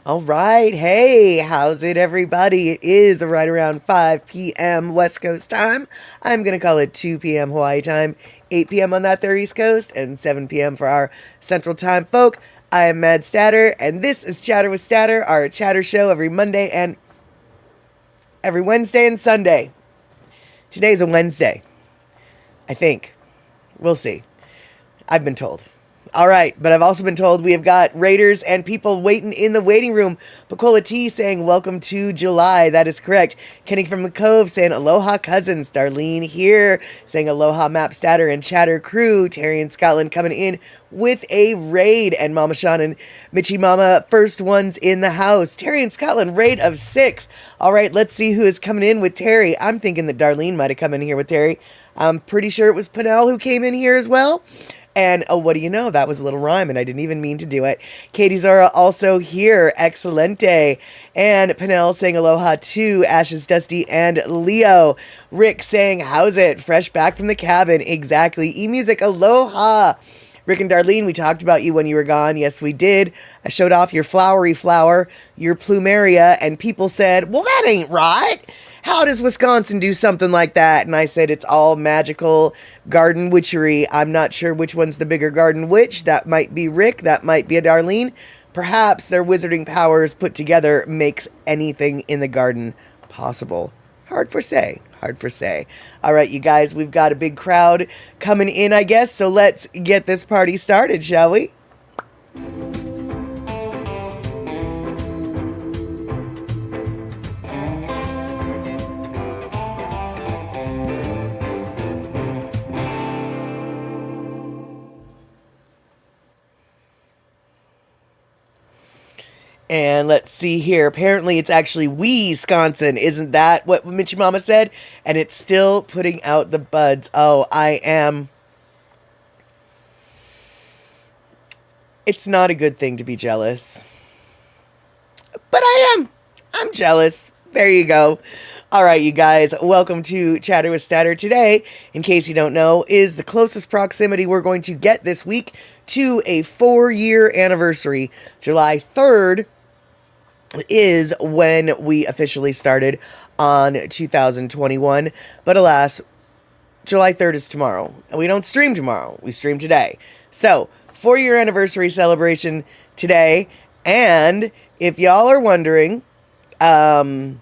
All right. Hey, how's it, everybody? It is right around 5 p.m. West Coast time. I'm going to call it 2 p.m. Hawaii time, 8 p.m. on that there East Coast, and 7 p.m. for our Central Time folk. I am Mad Statter, and this is Chatter with Statter, our chatter show every Monday and every Wednesday and Sunday. Today's a Wednesday, I think. We'll see. I've been told. All right, but I've also been told we have got Raiders and people waiting in the waiting room. Pacola T saying, welcome to July. That is correct. Kenny from the Cove saying, aloha cousins. Darlene here saying, aloha Map Statter and Chatter crew. Terry in Scotland coming in with a raid. And Mama Sean and Mitchie Mama, first ones in the house. Terry in Scotland, raid of 6. All right, let's see who is coming in with Terry. I'm thinking that Darlene might have come in here with Terry. I'm pretty sure it was Pinnell who came in here as well. And oh, what do you know? That was a little rhyme, and I didn't even mean to do it. Katie Zara also here. Excelente. And Pinnell saying aloha to Ashes, Dusty, and Leo. Rick saying, how's it? Fresh back from the cabin. Exactly. E-Music, aloha. Rick and Darlene, we talked about you when you were gone. Yes, we did. I showed off your flowery flower, your plumeria, and people said, well, that ain't right. How does Wisconsin do something like that? And I said, it's all magical garden witchery. I'm not sure which one's the bigger garden witch. That might be Rick. That might be a Darlene. Perhaps their wizarding powers put together makes anything in the garden possible. Hard for say. Hard for say. All right, you guys, we've got a big crowd coming in, I guess. So let's get this party started, shall we? And let's see here. Apparently, it's actually Wisconsin. Isn't that what Mitchie Mama said? And it's still putting out the buds. Oh, I am. It's not a good thing to be jealous. But I am. I'm jealous. There you go. All right, you guys, welcome to Chatter with Statter. Today, in case you don't know, is the closest proximity we're going to get this week to a 4-year anniversary. July 3rd is when we officially started on 2021. But alas, July 3rd is tomorrow. And we don't stream tomorrow. We stream today. So, 4-year anniversary celebration today. And if y'all are wondering, I'm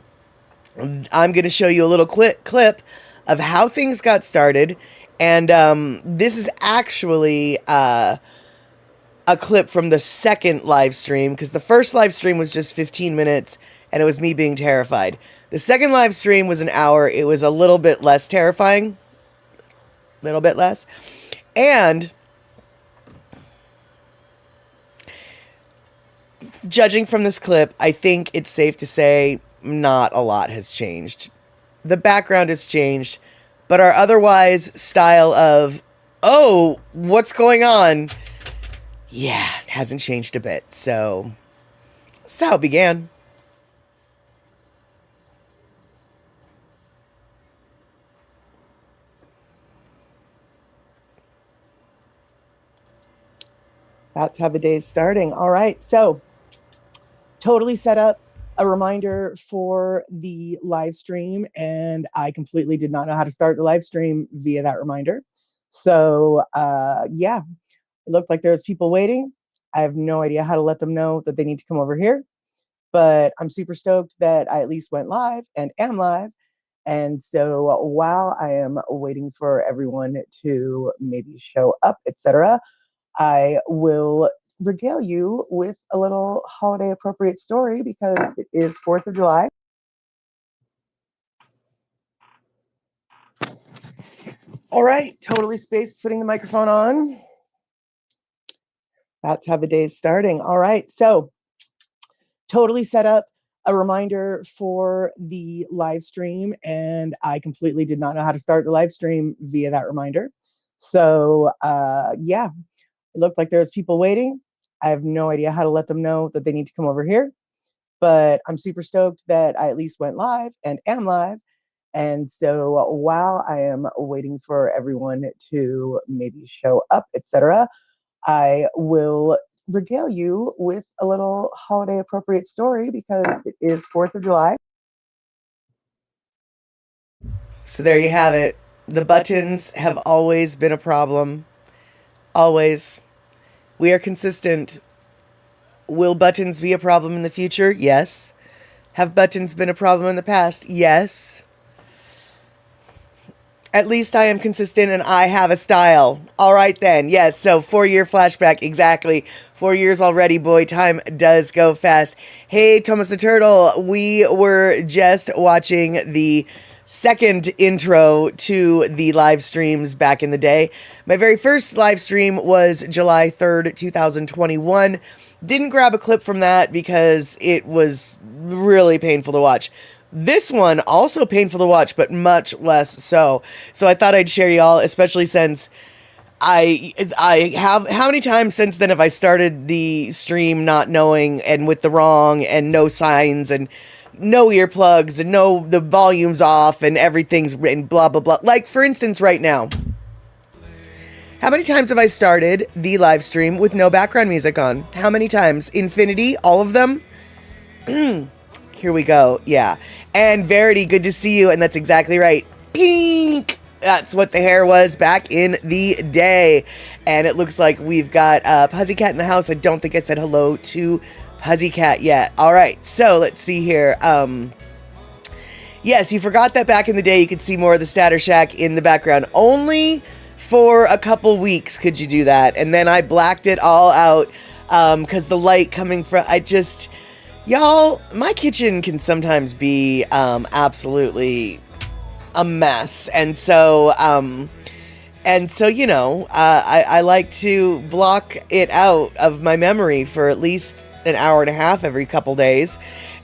going to show you a little clip of how things got started. And this is actually a clip from the second live stream, because the first live stream was just 15 minutes and it was me being terrified. The second live stream was an hour. It was a little bit less terrifying. Little bit less. And judging from this clip, I think it's safe to say not a lot has changed. The background has changed, but our otherwise style of, oh, what's going on? Yeah, it hasn't changed a bit. So that's how it began. That's how the day's starting. All right, so totally set up a reminder for the live stream, and I completely did not know how to start the live stream via that reminder. So yeah, it looked like there's people waiting. I have no idea how to let them know that they need to come over here, but I'm super stoked that I at least went live and am live. And so while I am waiting for everyone to maybe show up, etc., I will regale you with a little holiday appropriate story because it is 4th of July. All right, totally spaced putting the microphone on. That's how the day's starting. All right, so totally set up a reminder for the live stream, and I completely did not know how to start the live stream via that reminder. So yeah, it looked like there's people waiting. I have no idea how to let them know that they need to come over here, but I'm super stoked that I at least went live and am live. And so while I am waiting for everyone to maybe show up, etc., I will regale you with a little holiday appropriate story because it is 4th of July. So there you have it. The buttons have always been a problem. Always. We are consistent. Will buttons be a problem in the future? Yes. Have buttons been a problem in the past? Yes. At least I am consistent and I have a style. All right then. Yes, so 4-year flashback. Exactly. 4 years already, boy. Time does go fast. Hey, Thomas the Turtle. We were just watching the second intro to the live streams back in the day. My very first live stream was July 3rd, 2021. Didn't grab a clip from that because it was really painful to watch. This one, also painful to watch, but much less so. So I thought I'd share y'all, especially since I have, how many times since then have I started the stream not knowing and with the wrong and no signs and no earplugs and no, the volume's off and everything's written blah, blah, blah. Like, for instance, right now, how many times have I started the live stream with no background music on? How many times? Infinity? All of them? Here we go. Yeah. And Verity, good to see you. And that's exactly right. Pink! That's what the hair was back in the day. And it looks like we've got Puzzycat in the house. I don't think I said hello to Puzzycat yet. All right. So let's see here. Yes, you forgot that back in the day you could see more of the Statter Shack in the background. Only for a couple weeks could you do that. And then I blacked it all out because the light coming from... Y'all, my kitchen can sometimes be absolutely a mess. And so, you know, I like to block it out of my memory for at least an hour and a half every couple days.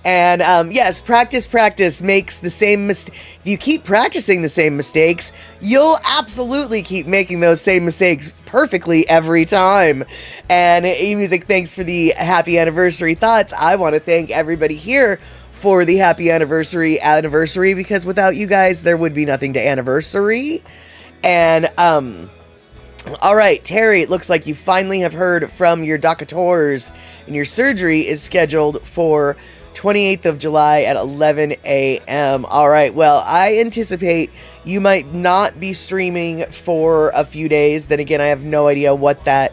And yes, practice makes the same mistake. If you keep practicing the same mistakes, you'll absolutely keep making those same mistakes perfectly every time. And eMusic, thanks for the happy anniversary thoughts. I want to thank everybody here for the happy anniversary because without you guys, there would be nothing to anniversary. And all right, Terry, it looks like you finally have heard from your doctors, and your surgery is scheduled for 28th of July at 11 a.m. All right, well, I anticipate you might not be streaming for a few days. Then again, I have no idea what that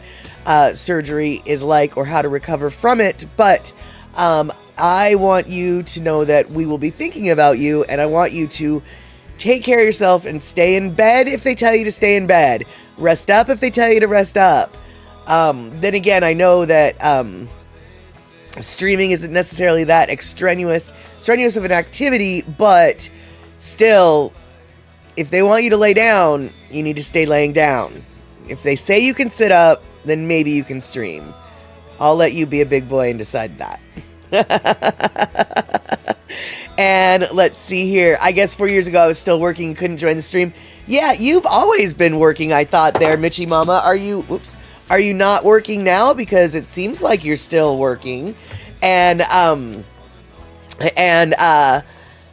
surgery is like or how to recover from it. But I want you to know that we will be thinking about you, and I want you to take care of yourself and stay in bed if they tell you to stay in bed. Rest up if they tell you to rest up. Then again, I know that streaming isn't necessarily that strenuous of an activity, but still, if they want you to lay down, you need to stay laying down. If they say you can sit up, then maybe you can stream. I'll let you be a big boy and decide that. And let's see here. I guess 4 years ago I was still working, couldn't join the stream. Yeah, you've always been working, I thought there, Mitchie Mama. Are you not working now? Because it seems like you're still working. And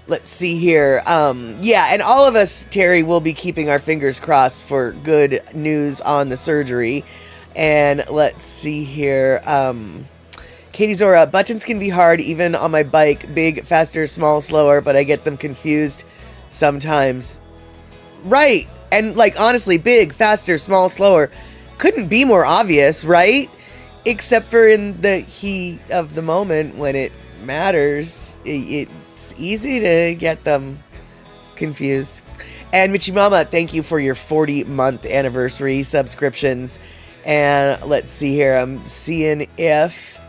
let's see here. Yeah, and all of us, Terry, will be keeping our fingers crossed for good news on the surgery. And let's see here. Katie Zora, buttons can be hard even on my bike. Big, faster, small, slower, but I get them confused sometimes. Right. And like, honestly, big, faster, small, slower couldn't be more obvious, right? Except for in the heat of the moment when it matters, it's easy to get them confused. And Michimama, thank you for your 40-month anniversary subscriptions. And let's see here. I'm seeing if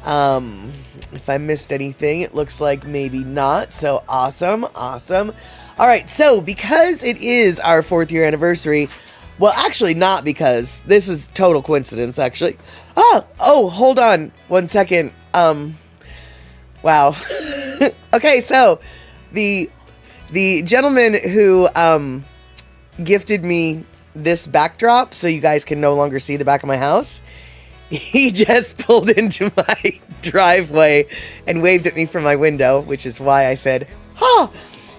I missed anything. It looks like maybe not. So awesome. All right. So because it is our 4th year anniversary, well, actually not, because this is total coincidence, actually. Oh, hold on 1 second. Wow. Okay. So the gentleman who, gifted me this backdrop so you guys can no longer see the back of my house, he just pulled into my driveway and waved at me from my window, which is why I said, huh.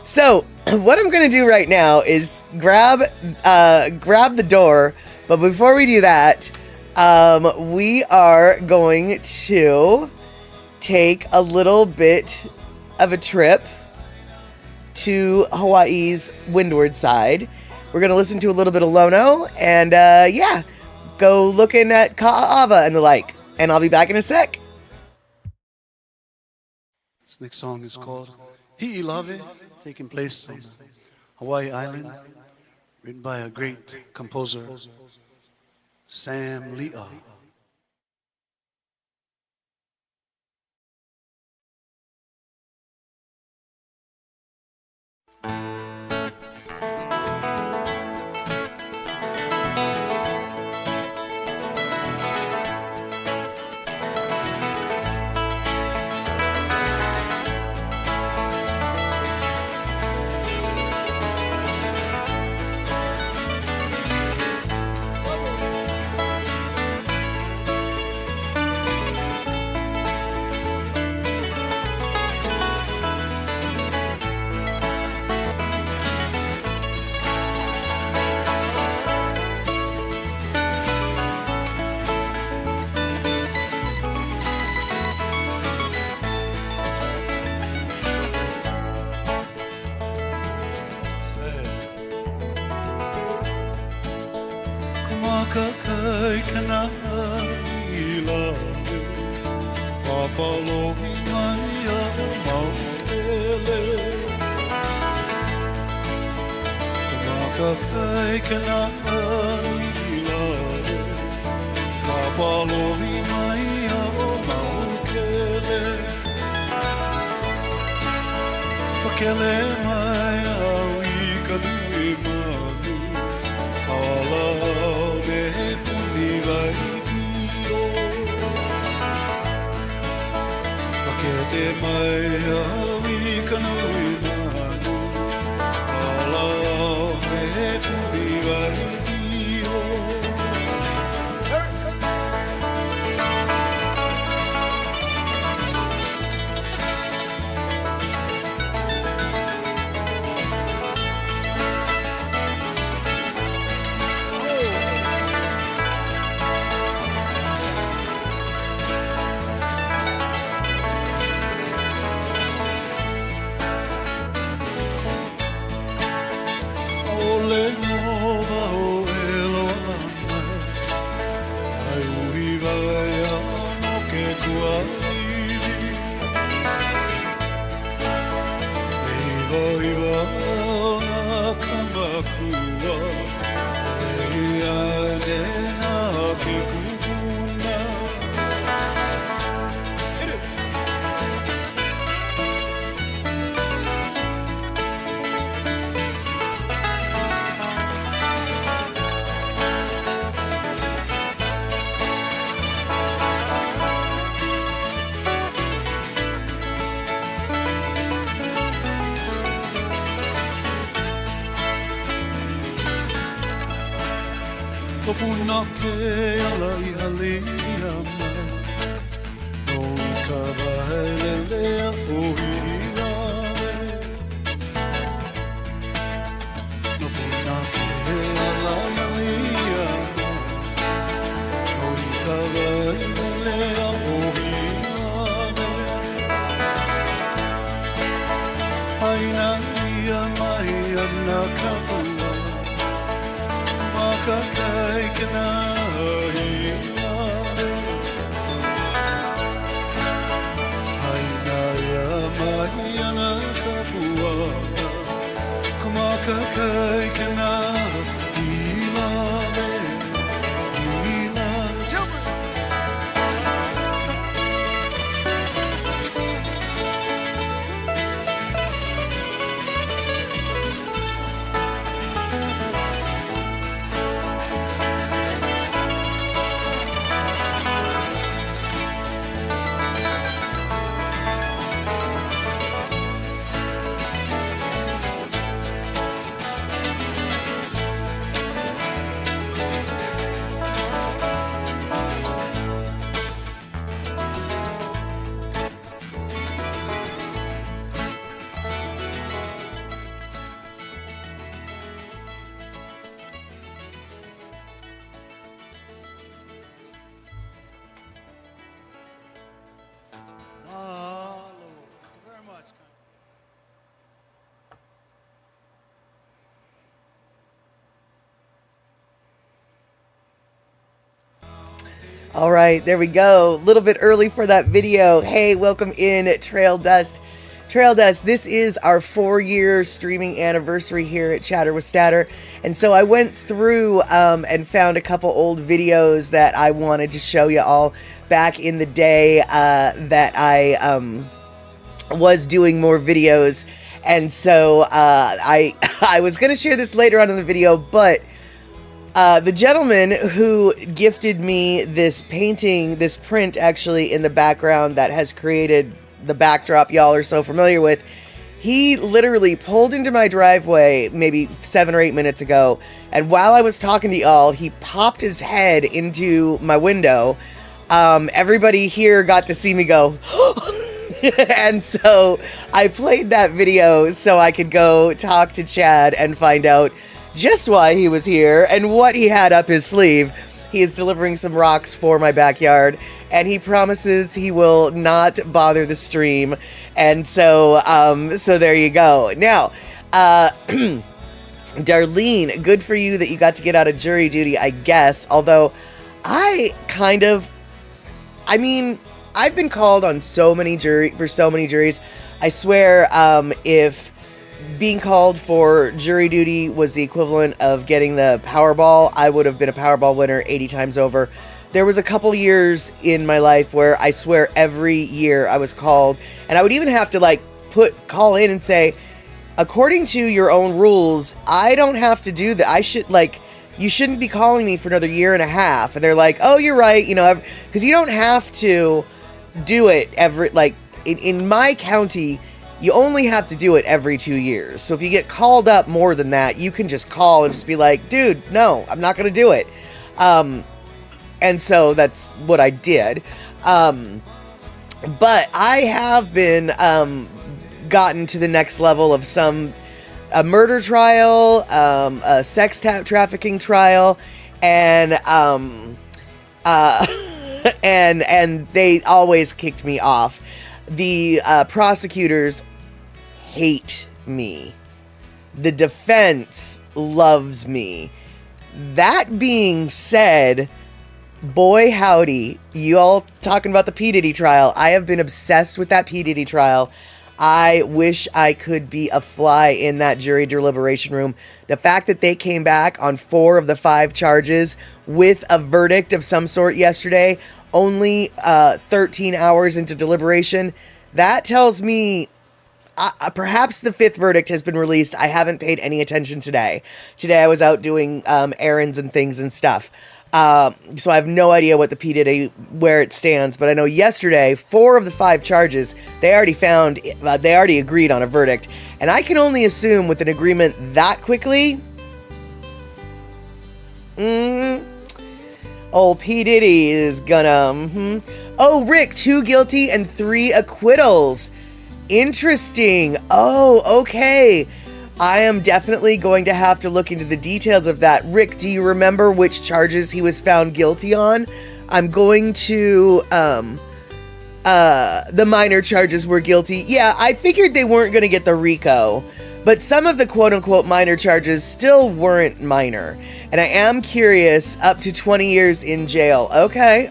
So what I'm going to do right now is grab the door. But before we do that, We are going to take a little bit of a trip to Hawaii's windward side. We're going to listen to a little bit of Lono and, go looking at Ka'ava and the like. And I'll be back in a sec. This next song is called Hi'ilave, taking place on Hawaii Island, written by a great composer, Sam Li'a. Kai kana ilave Papalohi mai a maukele Kumaka kai kana ilave Papalohi mai a maukele Pakele mai au I kanui manu Ala Te mai awi kanui manu Ala me puli wai pio Kopuna ke ala I halia mai No I ka wahelelea o hilawe Kopuna ke ala I halia mai No I ka wahelelea o hilawe Haina ia mai ana kapua Kai kana hilale Haina ya mai ana kapua Kumaka kai kana hilale Hilale Jump! All right, there we go. A little bit early for that video. Hey, welcome in, Trail Dust. Trail Dust, this is our 4-year streaming anniversary here at Chatter with Statter. And so I went through and found a couple old videos that I wanted to show you all back in the day that I was doing more videos. And so I was going to share this later on in the video, but the gentleman who gifted me this painting, this print actually in the background that has created the backdrop y'all are so familiar with, he literally pulled into my driveway maybe 7 or 8 minutes ago, and while I was talking to y'all, he popped his head into my window. Everybody here got to see me go, and so I played that video so I could go talk to Chad and find out just why he was here and what he had up his sleeve. He is delivering some rocks for my backyard, and he promises he will not bother the stream. And so, so there you go. Now, Darlene, good for you that you got to get out of jury duty, I guess. Although, I've been called on so many juries. I swear, if being called for jury duty was the equivalent of getting the Powerball, I would have been a Powerball winner 80 times over. There was a couple years in my life where I swear every year I was called, and I would even have to call in and say, according to your own rules, I don't have to do that. You shouldn't be calling me for another year and a half. And they're like, oh, you're right. Because you don't have to do it in my county. You only have to do it every 2 years. So if you get called up more than that, you can just call and just be like, dude, no, I'm not going to do it. And so that's what I did. But I have been gotten to the next level of a murder trial, a sex trafficking trial, and and they always kicked me off. The prosecutors hate me. The defense loves me. That being said, boy howdy, you all talking about the P. Diddy trial. I have been obsessed with that P. Diddy trial. I wish I could be a fly in that jury deliberation room. The fact that they came back on 4 of the 5 charges with a verdict of some sort yesterday, only 13 hours into deliberation, that tells me perhaps the 5th verdict has been released. I haven't paid any attention today. Today I was out doing errands and things and stuff. So I have no idea what the P. Diddy, where it stands, but I know yesterday, 4 of the 5 charges, they already agreed on a verdict. And I can only assume with an agreement that quickly, old P. Diddy is gonna, Oh, Rick, 2 guilty and 3 acquittals. Interesting. Oh, okay. I am definitely going to have to look into the details of that. Rick, do you remember which charges he was found guilty on? I'm going to, the minor charges were guilty. Yeah, I figured they weren't going to get the RICO, but some of the quote-unquote minor charges still weren't minor. And I am curious, up to 20 years in jail. Okay.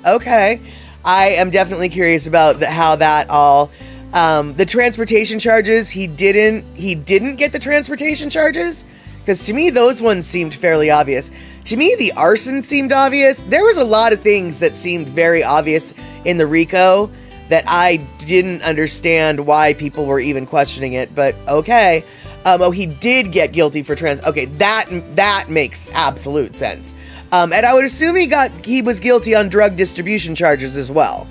I am definitely curious about how that all... the transportation charges, he didn't get the transportation charges, because to me those ones seemed fairly obvious. To me the arson seemed obvious. There was a lot of things that seemed very obvious in the RICO that I didn't understand why people were even questioning it, but okay. He did get guilty for okay, that makes absolute sense. And I would assume he was guilty on drug distribution charges as well.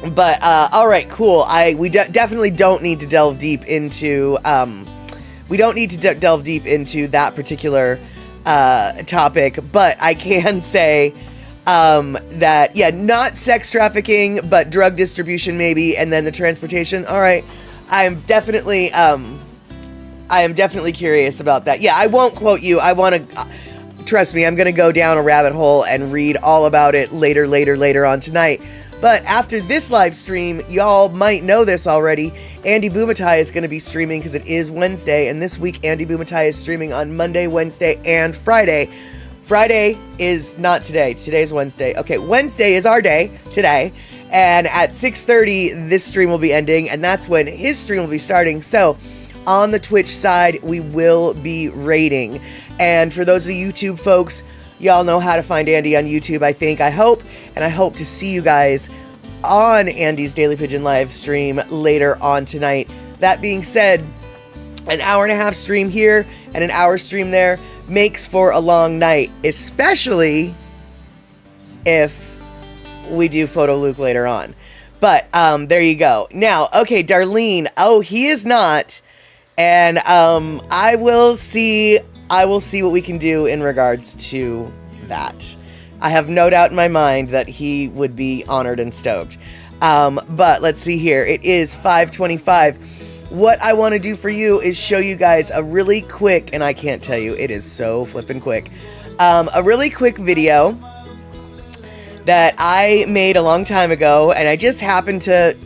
But, all right, cool. We definitely don't need to delve deep into, delve deep into that particular, topic, but I can say, that, yeah, not sex trafficking, but drug distribution maybe, and then the transportation. All right. I am definitely curious about that. Yeah, I won't quote you. I want to, trust me, I'm going to go down a rabbit hole and read all about it later on tonight. But after this live stream, y'all might know this already, Andy Bumatai is going to be streaming because it is Wednesday, and this week Andy Bumatai is streaming on Monday, Wednesday, and Friday Friday is not today. Today's Wednesday. Okay, Wednesday is our day today. And at 6:30, this stream will be ending, and that's when his stream will be starting. So on the Twitch side, we will be raiding. And for those of the YouTube folks, y'all know how to find Andy on YouTube, I think, I hope. And I hope to see you guys on Andy's Daily Pigeon live stream later on tonight. That being said, an hour and a half stream here and an hour stream there makes for a long night, especially if we do Photo Luke later on. But there you go. Now, okay, Darlene. Oh, he is not. And I will see what we can do in regards to that. I have no doubt in my mind that he would be honored and stoked. But let's see here. It is 5:25. What I want to do for you is show you guys a really quick, and I can't tell you, it is so flippin' quick, a really quick video that I made a long time ago, and I just happened to,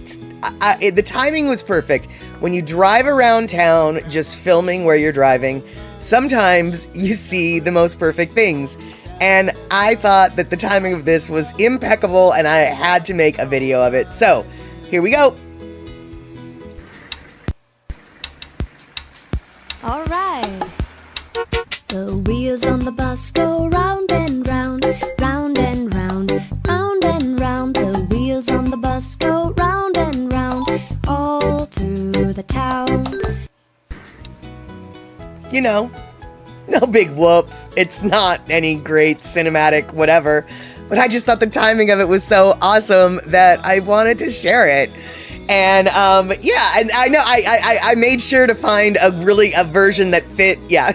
the timing was perfect. When you drive around town just filming where you're driving, sometimes you see the most perfect things. And I thought that the timing of this was impeccable, and I had to make a video of it. So, here we go. All right. The wheels on the bus go round and round, round and round, round and round. The wheels on the bus go round and round, all through the town. You know, no big whoop. It's not any great cinematic whatever, but I just thought the timing of it was so awesome that I wanted to share it. And yeah, and I know I made sure to find a version that fit. Yeah.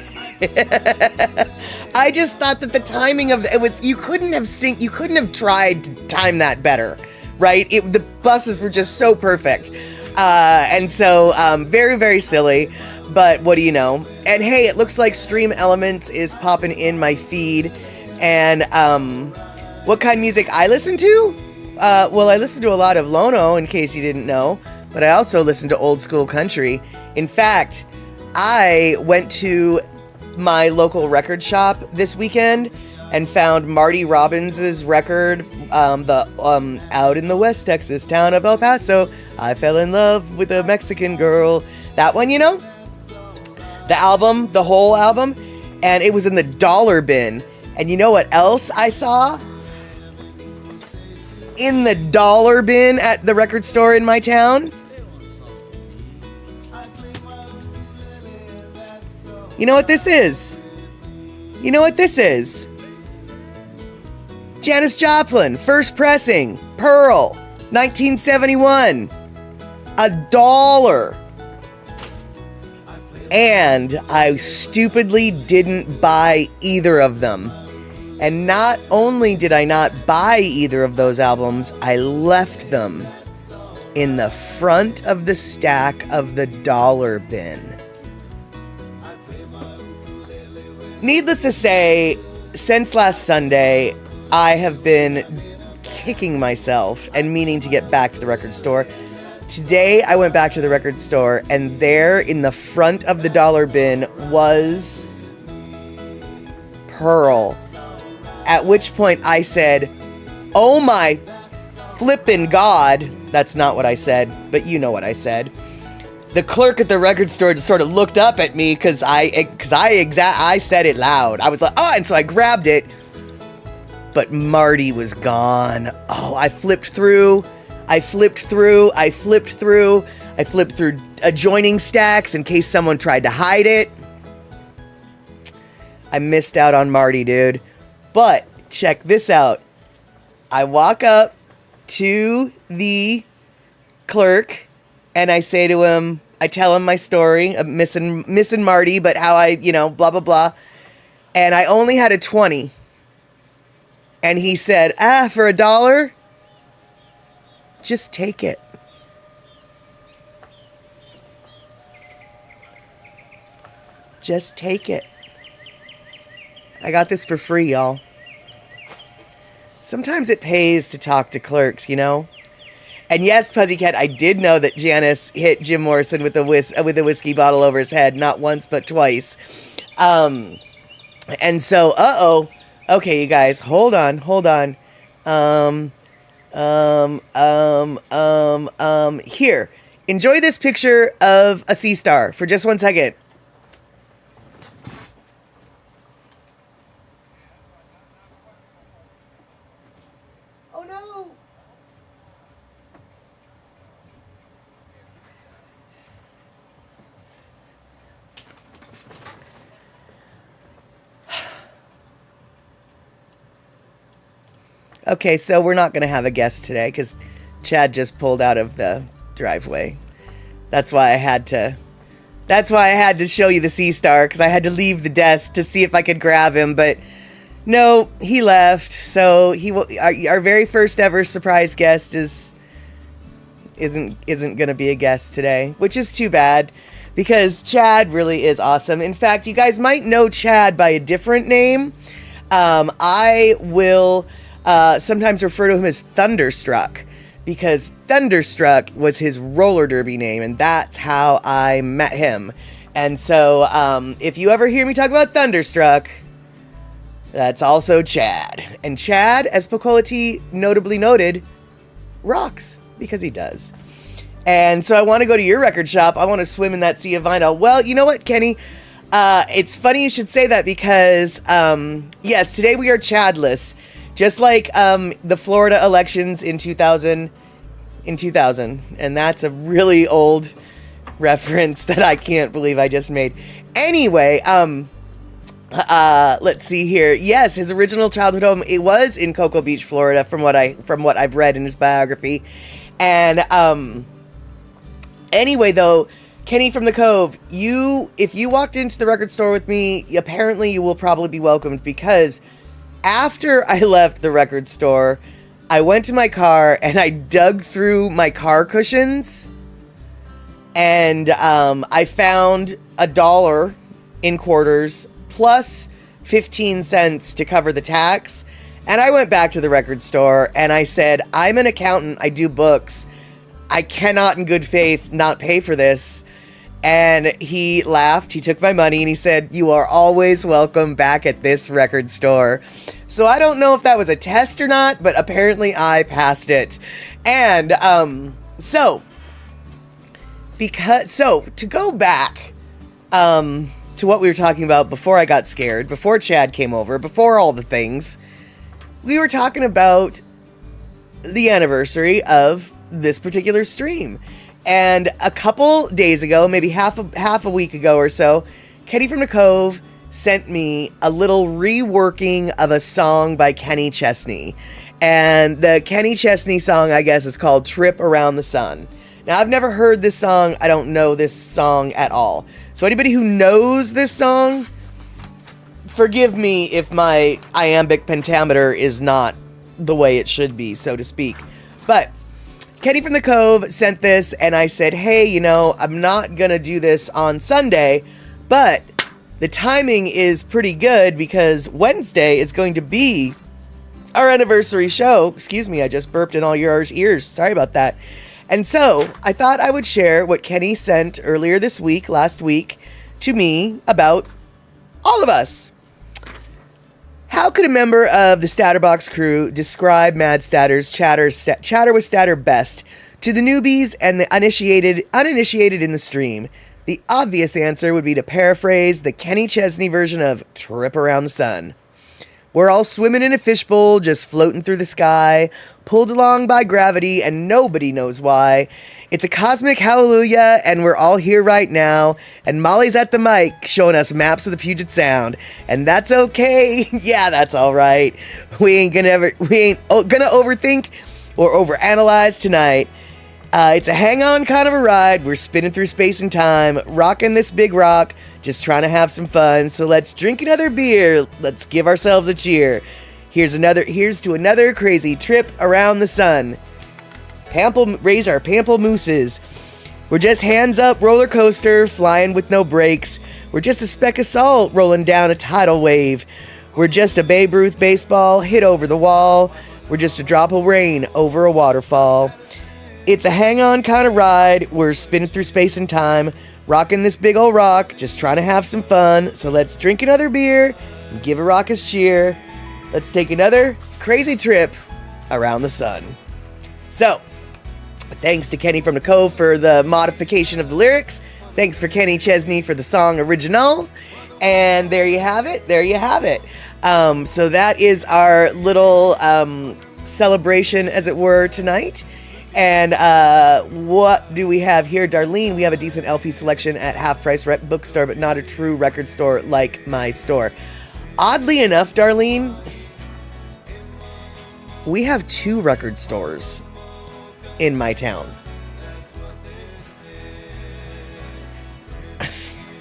I just thought that the timing of it was, you couldn't have tried to time that better, right? The buses were just so perfect. And so very, very silly, but what do you know? And hey, it looks like Stream Elements is popping in my feed. And what kind of music I listen to? Well, I listen to a lot of Lono, in case you didn't know, but I also listen to old school country. In fact, I went to my local record shop this weekend and found Marty Robbins' record, Out in the West Texas town of El Paso, I fell in love with a Mexican girl. That one, you know? The album, the whole album, and it was in the dollar bin. And you know what else I saw? In the dollar bin at the record store in my town? You know what this is? You know what this is? Janis Joplin, first pressing, Pearl, 1971. $1. And I stupidly didn't buy either of them. And not only did I not buy either of those albums, I left them in the front of the stack of the dollar bin. Needless to say, since last Sunday, I have been kicking myself and meaning to get back to the record store. Today, I went back to the record store, and there in the front of the dollar bin was Pearl. At which point I said, oh my flippin' God. That's not what I said, but you know what I said. The clerk at the record store just sort of looked up at me because I said it loud. I was like, oh, and so I grabbed it. But Marty was gone. Oh, I flipped through adjoining stacks in case someone tried to hide it. I missed out on Marty, dude. But check this out. I walk up to the clerk and I say to him, I tell him my story of missing Marty, but how I, blah, blah, blah. And I only had a 20. And he said, for $1? Just take it. Just take it. I got this for free, y'all. Sometimes it pays to talk to clerks, you know? And yes, Pussycat, I did know that Janis hit Jim Morrison with a whiskey bottle over his head, not once, but twice. And so, Okay, you guys, hold on. Here, enjoy this picture of a sea star for just 1 second. Oh no! Okay, so we're not going to have a guest today because Chad just pulled out of the driveway. That's why I had to show you the sea star, because I had to leave the desk to see if I could grab him, but no, he left. So our very first ever surprise guest isn't going to be a guest today, which is too bad, because Chad really is awesome. In fact, you guys might know Chad by a different name. I will sometimes refer to him as Thunderstruck, because Thunderstruck was his roller derby name, and that's how I met him. And so if you ever hear me talk about Thunderstruck, that's also Chad. And Chad, as Pocola T notably noted, rocks, because he does. And so I want to go to your record shop. I want to swim in that sea of vinyl. Well, you know what, Kenny? It's funny you should say that, because yes, today we are Chadless. Just like the Florida elections in 2000, and that's a really old reference that I can't believe I just made. Anyway, let's see here. Yes, his original childhood home, it was in Cocoa Beach, Florida, from what I've read in his biography. And anyway, though, Kenny from the Cove, if you walked into the record store with me, apparently you will probably be welcomed, because after I left the record store, I went to my car and I dug through my car cushions, and I found $1 in quarters plus 15 cents to cover the tax. And I went back to the record store and I said, I'm an accountant, I do books, I cannot in good faith not pay for this. And he laughed, he took my money, and he said, you are always welcome back at this record store. So I don't know if that was a test or not, but apparently I passed it. And so to go back to what we were talking about before I got scared, before Chad came over, before all the things, we were talking about the anniversary of this particular stream. And a couple days ago, maybe half a week ago or so, Kenny from the Cove sent me a little reworking of a song by Kenny Chesney. And the Kenny Chesney song, I guess, is called Trip Around the Sun. Now, I've never heard this song. I don't know this song at all. So anybody who knows this song, forgive me if my iambic pentameter is not the way it should be, so to speak. But Kenny from the Cove sent this, and I said, hey, I'm not going to do this on Sunday, but the timing is pretty good, because Wednesday is going to be our anniversary show. Excuse me, I just burped in all your ears. Sorry about that. And so I thought I would share what Kenny sent earlier this week, last week, to me about all of us. How could a member of the Statterbox crew describe Mad Statter's chatter with Statter best to the newbies and the uninitiated in the stream? The obvious answer would be to paraphrase the Kenny Chesney version of Trip Around the Sun. We're all swimming in a fishbowl, just floating through the sky, pulled along by gravity, and nobody knows why. It's a cosmic hallelujah, and we're all here right now, and Molly's at the mic showing us maps of the Puget Sound, and that's okay. Yeah, that's all right. We ain't gonna overthink or overanalyze tonight. It's a hang-on kind of a ride. We're spinning through space and time, rocking this big rock, just trying to have some fun. So let's drink another beer. Let's give ourselves a cheer. Here's to another crazy trip around the sun. Raise our pamplemooses. We're just hands up roller coaster, flying with no brakes. We're just a speck of salt rolling down a tidal wave. We're just a Babe Ruth baseball hit over the wall. We're just a drop of rain over a waterfall. It's a hang-on kind of ride. We're spinning through space and time, rocking this big old rock, just trying to have some fun. So let's drink another beer and give a raucous cheer. let's take another crazy trip around the sun. So, thanks to Kenny from the Cove for the modification of the lyrics. Thanks for Kenny Chesney for the song original. And there you have it. There you have it. So that is our little celebration, as it were, tonight. And what do we have here? Darlene, we have a decent LP selection at Half Price Bookstore, but not a true record store like my store. Oddly enough, Darlene, we have 2 record stores in my town.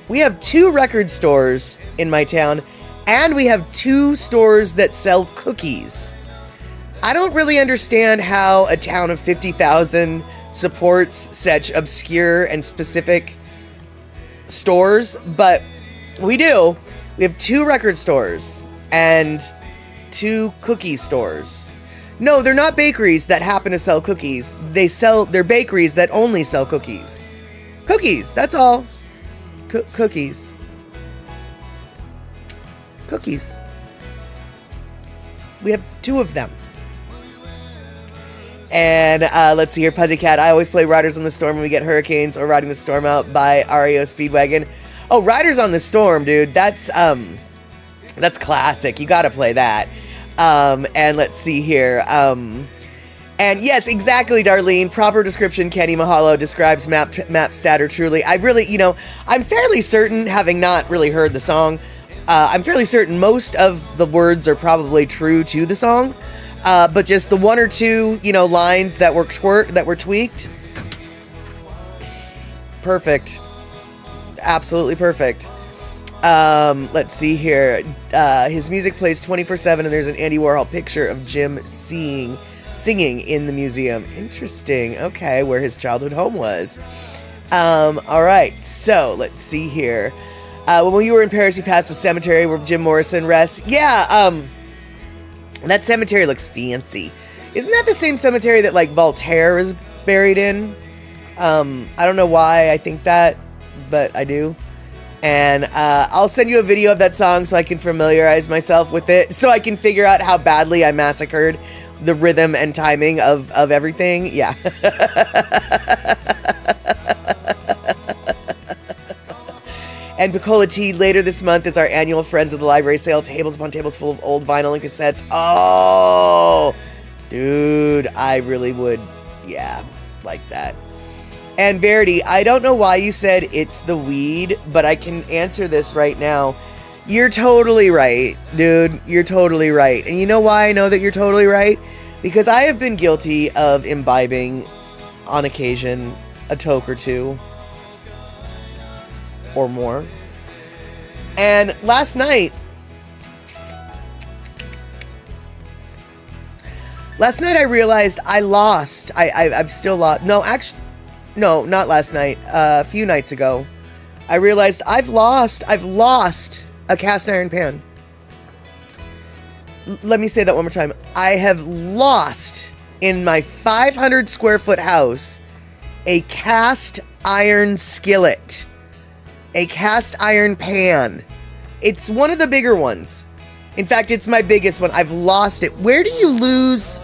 We have 2 record stores in my town, and we have 2 stores that sell cookies. I don't really understand how a town of 50,000 supports such obscure and specific stores, but we do. We have 2 record stores and 2 cookie stores. No, they're not bakeries that happen to sell cookies. They're bakeries that only sell cookies. Cookies, that's all. Cookies. Cookies. We have 2 of them. And let's see here, Puzzycat. I always play Riders on the Storm when we get hurricanes or Riding the Storm Out by REO Speedwagon. Oh, Riders on the Storm, dude. That's classic. You gotta play that. And let's see here. And yes, exactly, Darlene. Proper description, Kenny Mahalo describes Map Statter truly. I really, I'm fairly certain, having not really heard the song, I'm fairly certain most of the words are probably true to the song. But just the 1 or 2, lines that were tweaked. Perfect. Absolutely perfect. Let's see here. His music plays 24/7, and there's an Andy Warhol picture of Jim singing in the museum. Interesting. Okay, where his childhood home was. All right. So let's see here. When you were in Paris, you passed the cemetery where Jim Morrison rests. Yeah. That cemetery looks fancy. Isn't that the same cemetery that like Voltaire is buried in? I don't know why I think that, but I do. And I'll send you a video of that song so I can familiarize myself with it, so I can figure out how badly I massacred the rhythm and timing of everything. Yeah. And Picola T, later this month is our annual Friends of the Library sale. Tables upon tables full of old vinyl and cassettes. Oh, dude, I really would, like that. And Verity, I don't know why you said it's the weed, but I can answer this right now. You're totally right, dude. You're totally right. And you know why I know that you're totally right? Because I have been guilty of imbibing, on occasion, a toke or 2. Or more. And last night I realized I lost. I've still lost. No, actually, no, not last night. A few nights ago, I realized I've lost a cast iron pan. Let me say that one more time. I have lost in my 500 square foot house a cast iron skillet. A cast iron pan. It's one of the bigger ones. In fact, it's my biggest one. I've lost it. Where do you lose?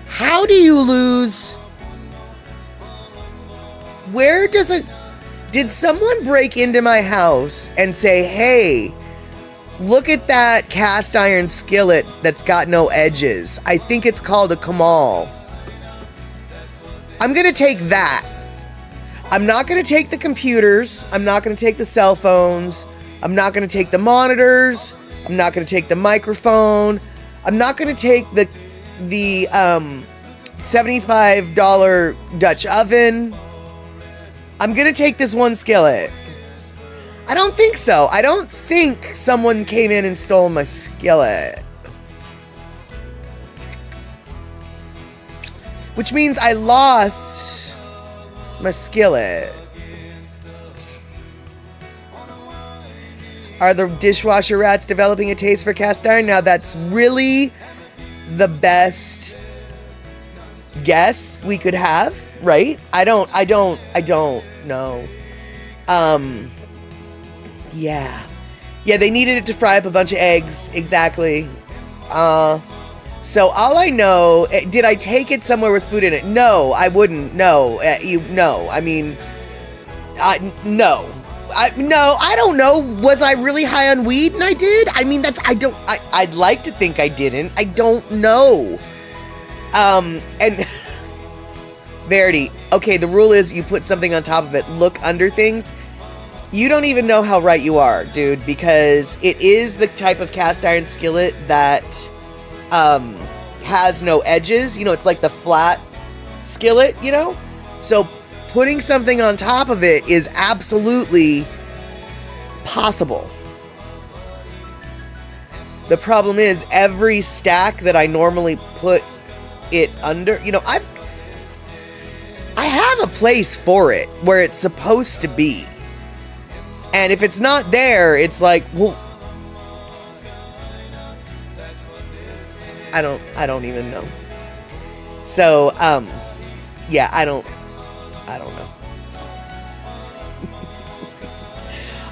How do you lose? Where does it... Did someone break into my house and say, hey, look at that cast iron skillet that's got no edges. I think it's called a Kamal. I'm going to take that. I'm not going to take the computers. I'm not going to take the cell phones. I'm not going to take the monitors. I'm not going to take the microphone. I'm not going to take the $75 Dutch oven. I'm going to take this one skillet. I don't think so. I don't think someone came in and stole my skillet. Which means I lost my skillet. Are the dishwasher rats developing a taste for cast iron? Now that's really the best guess we could have, right? I don't know. Yeah, they needed it to fry up a bunch of eggs. Exactly. So all I know, did I take it somewhere with food in it? No, I wouldn't. No, no. I mean, no. I don't know. Was I really high on weed and I did? I mean, I'd like to think I didn't. I don't know. And Verity, okay, the rule is you put something on top of it. Look under things. You don't even know how right you are, dude, because it is the type of cast iron skillet that has no edges. You know, it's like the flat skillet, you know? So putting something on top of it is absolutely possible. The problem is every stack that I normally put it under, you know, I have a place for it where it's supposed to be. And if it's not there, it's like, well, I don't even know. So, yeah, I don't know.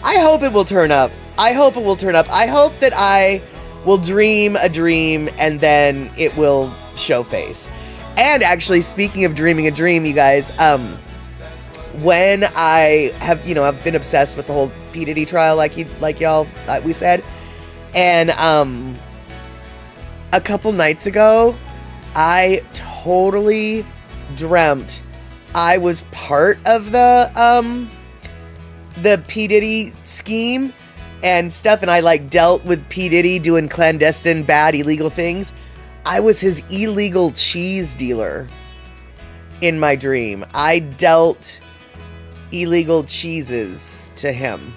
I hope it will turn up. I hope it will turn up. I hope that I will dream a dream and then it will show face. And actually, speaking of dreaming a dream, you guys, when I have, you know, I've been obsessed with the whole P. Diddy trial, like y'all, we said. And, a couple nights ago, I totally dreamt I was part of the P. Diddy scheme and stuff, and I like dealt with P. Diddy doing clandestine, bad, illegal things. I was his illegal cheese dealer in my dream. I dealt illegal cheeses to him.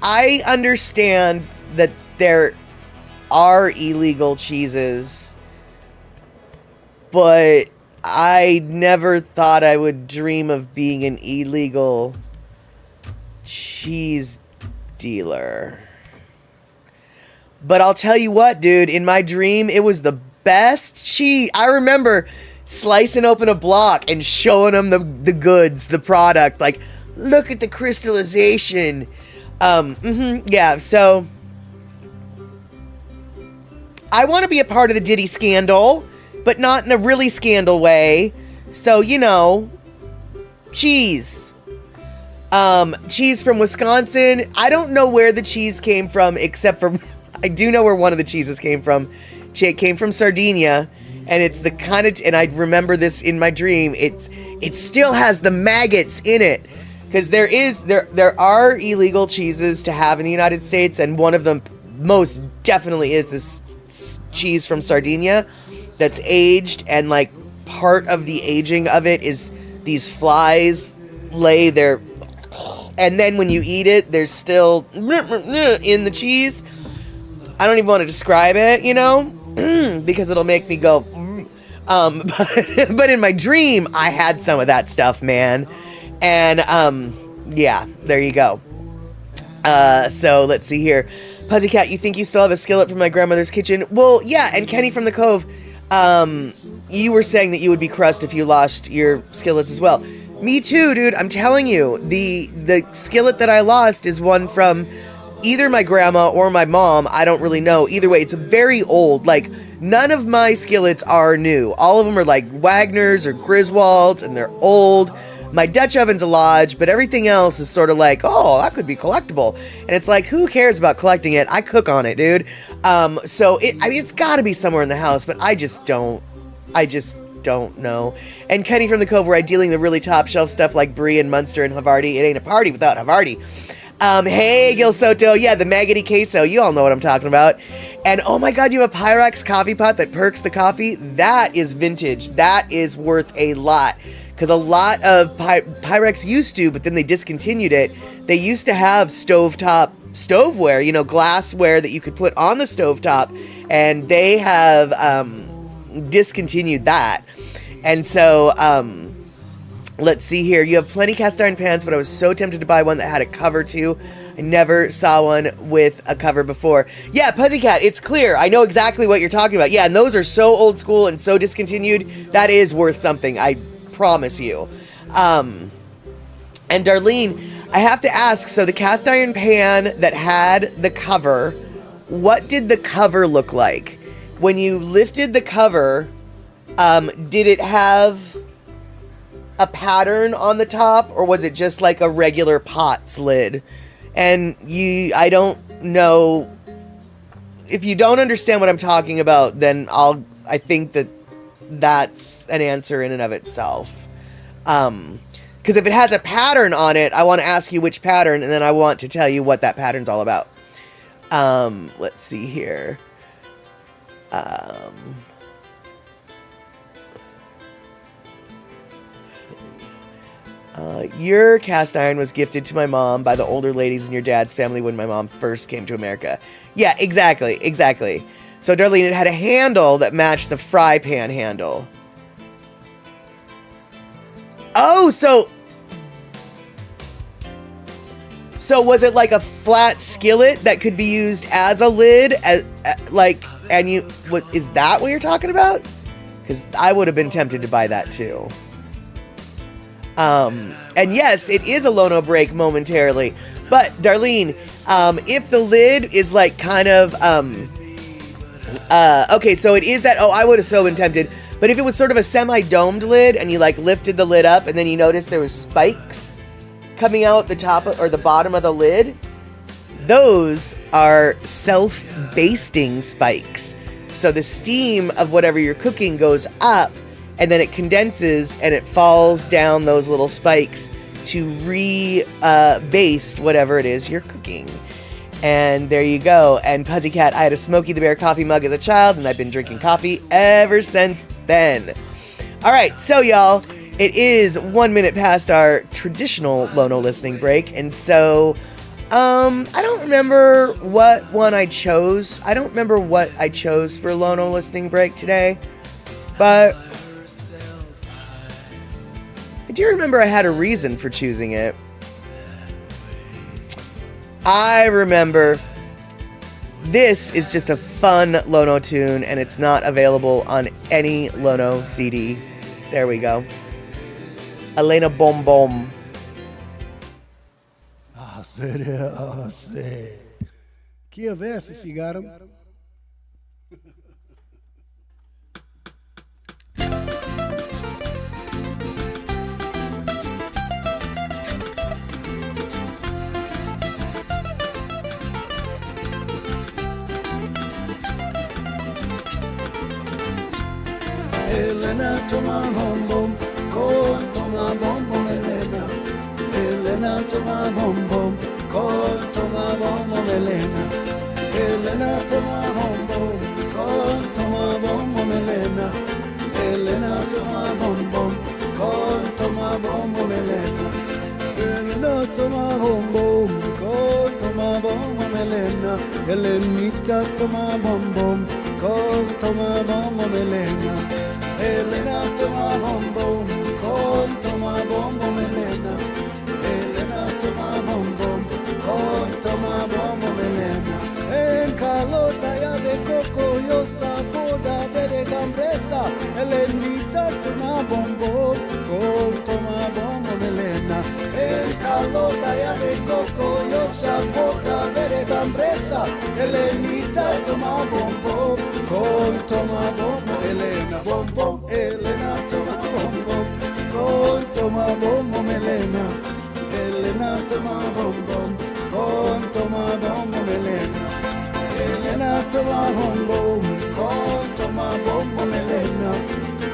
I understand that there are illegal cheeses, but I never thought I would dream of being an illegal cheese dealer. But I'll tell you what, dude, in my dream, it was the best cheese. I remember slicing open a block and showing them the goods, the product. Like, look at the crystallization. Yeah, so I want to be a part of the Diddy scandal, but not in a really scandal way. So, you know, cheese. Cheese from Wisconsin. I don't know where the cheese came from, except for I do know where one of the cheeses came from. It came from Sardinia, and it's the kind of, and I remember this in my dream. It still has the maggots in it, because there are illegal cheeses to have in the United States, and one of them most definitely is this cheese from Sardinia that's aged, and like part of the aging of it is these flies lay their, and then when you eat it, there's still in the cheese. I don't even want to describe it, you know, because it'll make me go, but in my dream, I had some of that stuff, man. And, yeah, there you go. So let's see here. Pussycat, you think you still have a skillet from my grandmother's kitchen? Well, yeah, and Kenny from the Cove, you were saying that you would be crushed if you lost your skillets as well. Me too, dude. I'm telling you, the skillet that I lost is one from either my grandma or my mom. I don't really know. Either way, it's very old. Like, none of my skillets are new. All of them are like Wagner's or Griswold's, and they're old. My Dutch oven's a Lodge, but everything else is sort of like, oh, that could be collectible. And it's like, who cares about collecting it? I cook on it, dude. So it's got to be somewhere in the house, but I just don't know. And Kenny from the Cove, we're dealing the really top shelf stuff like Brie and Munster and Havarti. It ain't a party without Havarti. Hey, Gil Soto. Yeah, the Maggoty Queso. You all know what I'm talking about. And oh my God, you have a Pyrex coffee pot that perks the coffee. That is vintage. That is worth a lot. Because a lot of Pyrex used to, but then they discontinued it. They used to have stovetop stoveware, you know, glassware that you could put on the stovetop. And they have discontinued that. And so, let's see here. You have plenty cast iron pans, but I was so tempted to buy one that had a cover too. I never saw one with a cover before. Yeah, Pussycat, it's clear. I know exactly what you're talking about. Yeah, and those are so old school and so discontinued. That is worth something, I promise you. And Darlene, I have to ask, so the cast iron pan that had the cover, what did the cover look like? When you lifted the cover, did it have a pattern on the top, or was it just like a regular pot's lid? And I don't know. If you don't understand what I'm talking about, then I think that's an answer in and of itself. Because if it has a pattern on it, I want to ask you which pattern, and then I want to tell you what that pattern's all about. Let's see here. Your cast iron was gifted to my mom by the older ladies in your dad's family when my mom first came to America. Yeah, exactly. So, Darlene, it had a handle that matched the fry pan handle. Oh, so was it like a flat skillet that could be used as a lid? Is that what you're talking about? Because I would have been tempted to buy that too. And yes, it is a Lono break momentarily. But, Darlene, if the lid is like kind of, okay, so it is that, I would have so been tempted. But if it was sort of a semi-domed lid and you like lifted the lid up and then you noticed there was spikes coming out the top or the bottom of the lid, those are self-basting spikes. So the steam of whatever you're cooking goes up, and then it condenses and it falls down those little spikes to baste whatever it is you're cooking. And there you go. And Pussycat, I had a Smokey the Bear coffee mug as a child, and I've been drinking coffee ever since then. All right, so y'all, it is 1 minute past our traditional Lono listening break, and so I don't remember what one I chose. I don't remember what I chose for Lono listening break today, but I do remember I had a reason for choosing it. I remember this is just a fun Lono tune, and it's not available on any Lono CD. There we go. Elena Bom Bom. I said. Give F if you got him. Elena, toma bom bom, con toma bom bom, Elena. Elena, toma bom bom, con toma bom bom, Elena. Elena, toma bom bom, con toma bom bom, Elena. Elena, toma bom bom, con toma bom bom, Elena. Elena, toma bom bom, con toma bom bom, Elena. Elenita, toma bom bom, con toma bom bom, Elena. Elena, toma bom bom, con toma bom bom, Elena. Elena, toma bom bom, con toma bom bom, Elena. En calota ya de coco, yo saboda de gambresa. Elenita, toma bom bom, con toma bom bom, Elena. En calota ya de coco, yo saboda de gambresa. Elenita, toma bom bom, con toma bom bom, Elena. Bom bom, Elena, toma bom bom, con toma bom bom, Elena. Elena, toma bom bom, con toma bom bom, Elena. Elena, toma bom bom, con toma bom bom, Elena.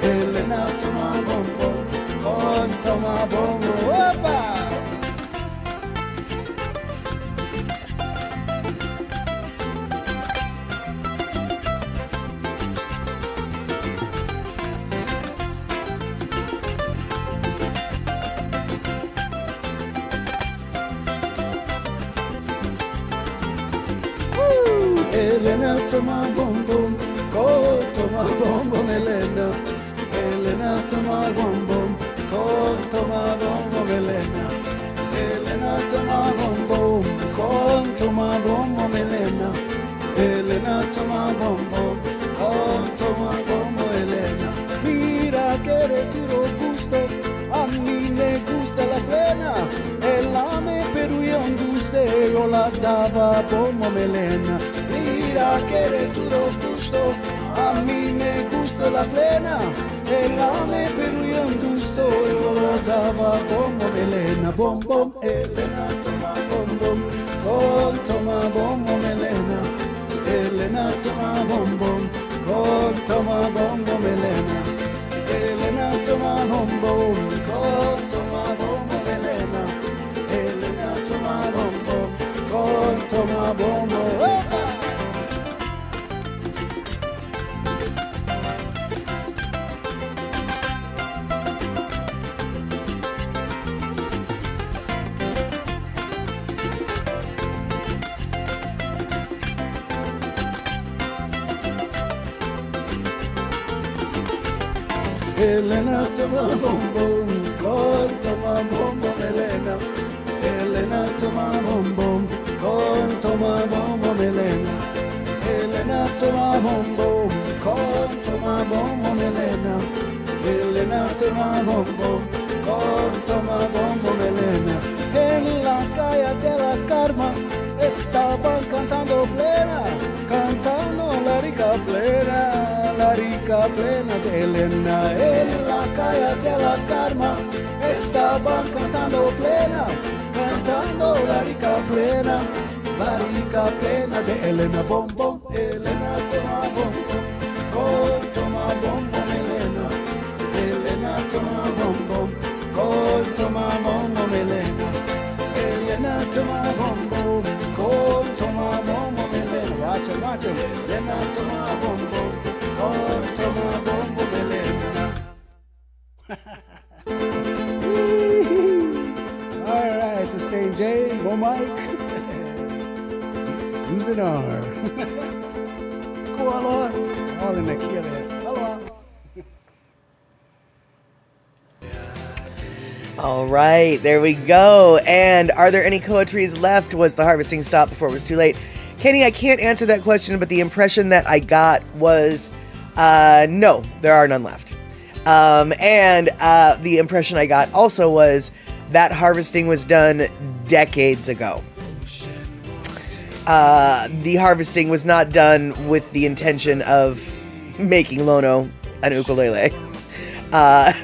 Elena, toma bom bom, con toma bom bom. ¡Opa! Elena, toma bom bom, con toma bom bom, Elena. Elena, toma bom bom, con toma bom bom, Elena. Elena, toma bom bom, con toma bom bom, Elena. Elena, toma bom bom, con toma bom bom, Elena. Mira que de tu gusto, a mí me gusta la pena. El ame dava como melena. Mira que de todo gusto, a mí me gusta la plena. Ella me pidió un gusto, yo lo daba como melena. Bom, bom, Elena, toma bom, bom, con toma bom, bom, Elena. Elena, toma bom, bom, con toma bom, bom, Elena. Elena, toma bom, bom, con toma bom, bom, Elena. Elena, toma bom, bom, con toma bom, bom. ¡Opa! Elena, toma bom, bom, con toma bom, bom, Elena. Elena, toma bom, bom, con toma bom, bom, Elena. Elena, toma bom, bom, con toma bom, bom, Elena. Elena, toma bom, bom, con toma bom, bom, Elena. En la calle de la Karma estaban cantando plena, cantando la rica plena de Elena. En la calle de la Karma estaban cantando plena, cantando la rica plena de Elena. Bom, bom, Elena, toma bom, bom, con toma bom, bom, Elena. Elena, toma bom, bom, con toma bom, bom, Elena. Elena, toma bom, bom, con toma bom, bom, Elena. Watch it. Elena, toma bom, bom, con toma bom, bom, Elena. All right, Sustain J, Bo Mike, Susan R. Koala, all in the key of it. Hello. All right, there we go. And are there any koa trees left? Was the harvesting stopped before it was too late? Kenny, I can't answer that question, but the impression that I got was no, there are none left. And the impression I got also was that harvesting was done decades ago. The harvesting was not done with the intention of making Lono an ukulele. That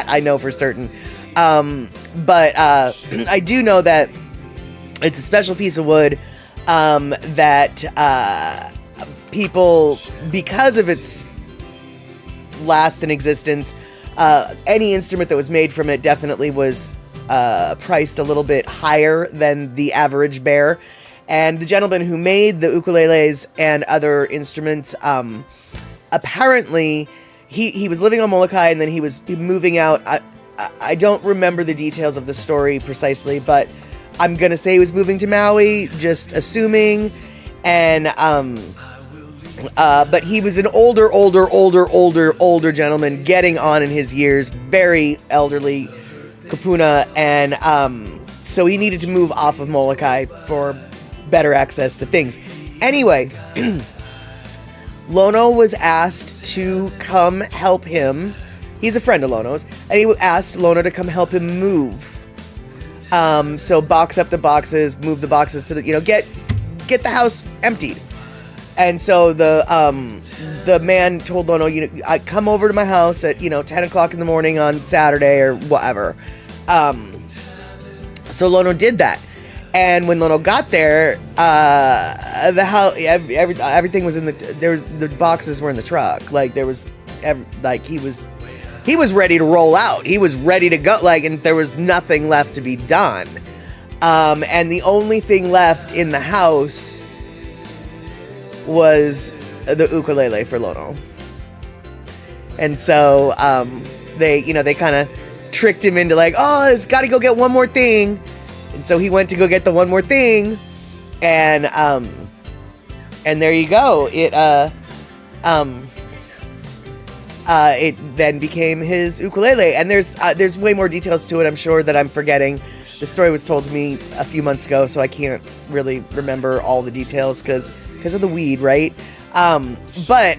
I know for certain. But I do know that it's a special piece of wood that people, because of its last in existence, any instrument that was made from it definitely was priced a little bit higher than the average bear. And the gentleman who made the ukuleles and other instruments, apparently he was living on Molokai and then he was moving out. I don't remember the details of the story precisely, but I'm gonna say he was moving to Maui, just assuming. And but he was an older gentleman, getting on in his years, very elderly, kapuna, and so he needed to move off of Molokai for better access to things. Anyway, Lono was asked to come help him. He's a friend of Lono's, and he asked Lono to come help him move. So box up the boxes, move the boxes to the, get the house emptied. And so the man told Lono, I come over to my house at 10 o'clock in the morning on Saturday or whatever. So Lono did that. And when Lono got there, the house, everything was in the boxes were in the truck. Like he was ready to roll out. He was ready to go. And there was nothing left to be done. And the only thing left in the house was the ukulele for Lono. And so, they kind of tricked him into it's got to go get one more thing. And so he went to go get the one more thing, and there you go. It then became his ukulele, and there's way more details to it, I'm sure, that I'm forgetting. The story was told to me a few months ago, so I can't really remember all the details because of the weed, right? But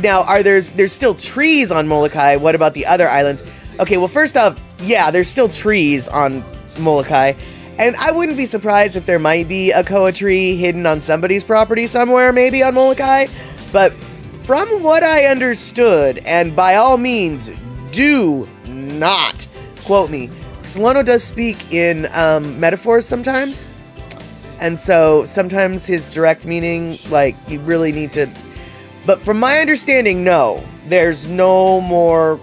now there's still trees on Molokai. What about the other islands? Okay, well, first off, yeah, there's still trees on Molokai, And I wouldn't be surprised if there might be a koa tree hidden on somebody's property somewhere, maybe on Molokai. But from what I understood, and by all means, do not quote me, Solano does speak in metaphors sometimes. And so sometimes his direct meaning, like, you really need to... But from my understanding, no. There's no more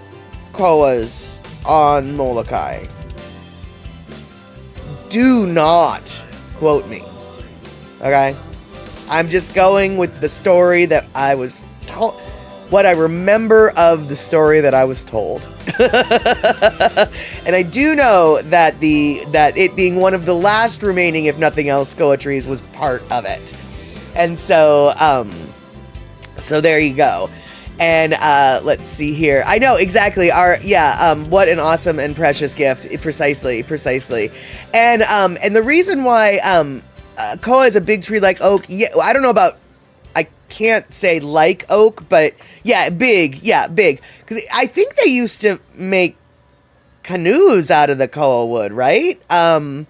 koas on Molokai. Do not quote me. Okay? I'm just going with the story that I was told. What I remember of the story that I was told. And I do know that it being one of the last remaining, if nothing else, koa trees was part of it. And so, so there you go. And let's see here. I know exactly. What an awesome and precious gift. Precisely. And the reason why koa is a big tree like oak. Yeah, I don't know about. I can't say like oak, but yeah, big. Because I think they used to make canoes out of the koa wood, right? Of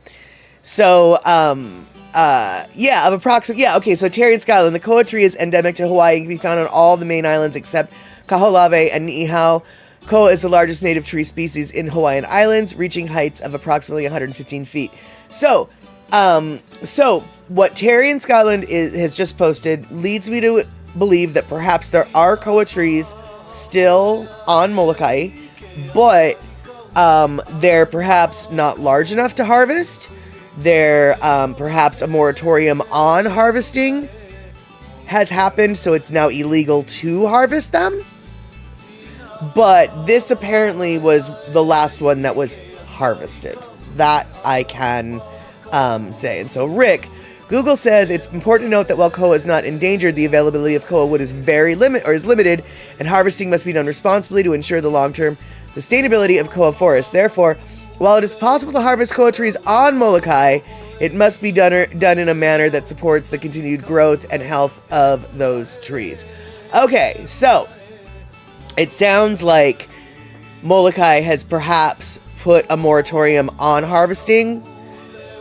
approximately, okay, so Terry and Skyland, the koa tree is endemic to Hawaii and can be found on all the main islands except Kaho'olawe and Niihau. Koa is the largest native tree species in Hawaiian Islands, reaching heights of approximately 115 feet. So what Terry and Scotland has just posted leads me to believe that perhaps there are koa trees still on Molokai, but they're perhaps not large enough to harvest. They're perhaps a moratorium on harvesting has happened, so it's now illegal to harvest them. But this apparently was the last one that was harvested. That I can say. And so Rick, Google says it's important to note that while koa is not endangered, the availability of koa wood is limited, and harvesting must be done responsibly to ensure the long-term sustainability of koa forests. Therefore, while it is possible to harvest koa trees on Molokai, it must be done in a manner that supports the continued growth and health of those trees. Okay, so it sounds like Molokai has perhaps put a moratorium on harvesting,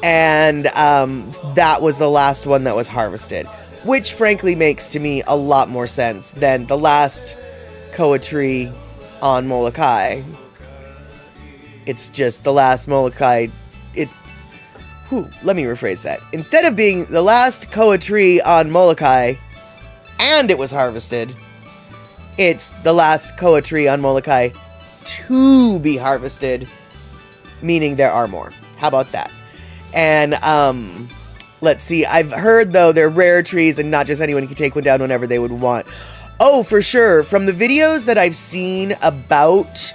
and that was the last one that was harvested, which frankly makes to me a lot more sense than the last koa tree on Molokai. It's just the last Molokai. Let me rephrase that. Instead of being the last koa tree on Molokai, and it was harvested, it's the last koa tree on Molokai to be harvested, meaning there are more. How about that? And let's see. I've heard, though, they're rare trees and not just anyone can take one down whenever they would want. Oh, for sure. From the videos that I've seen about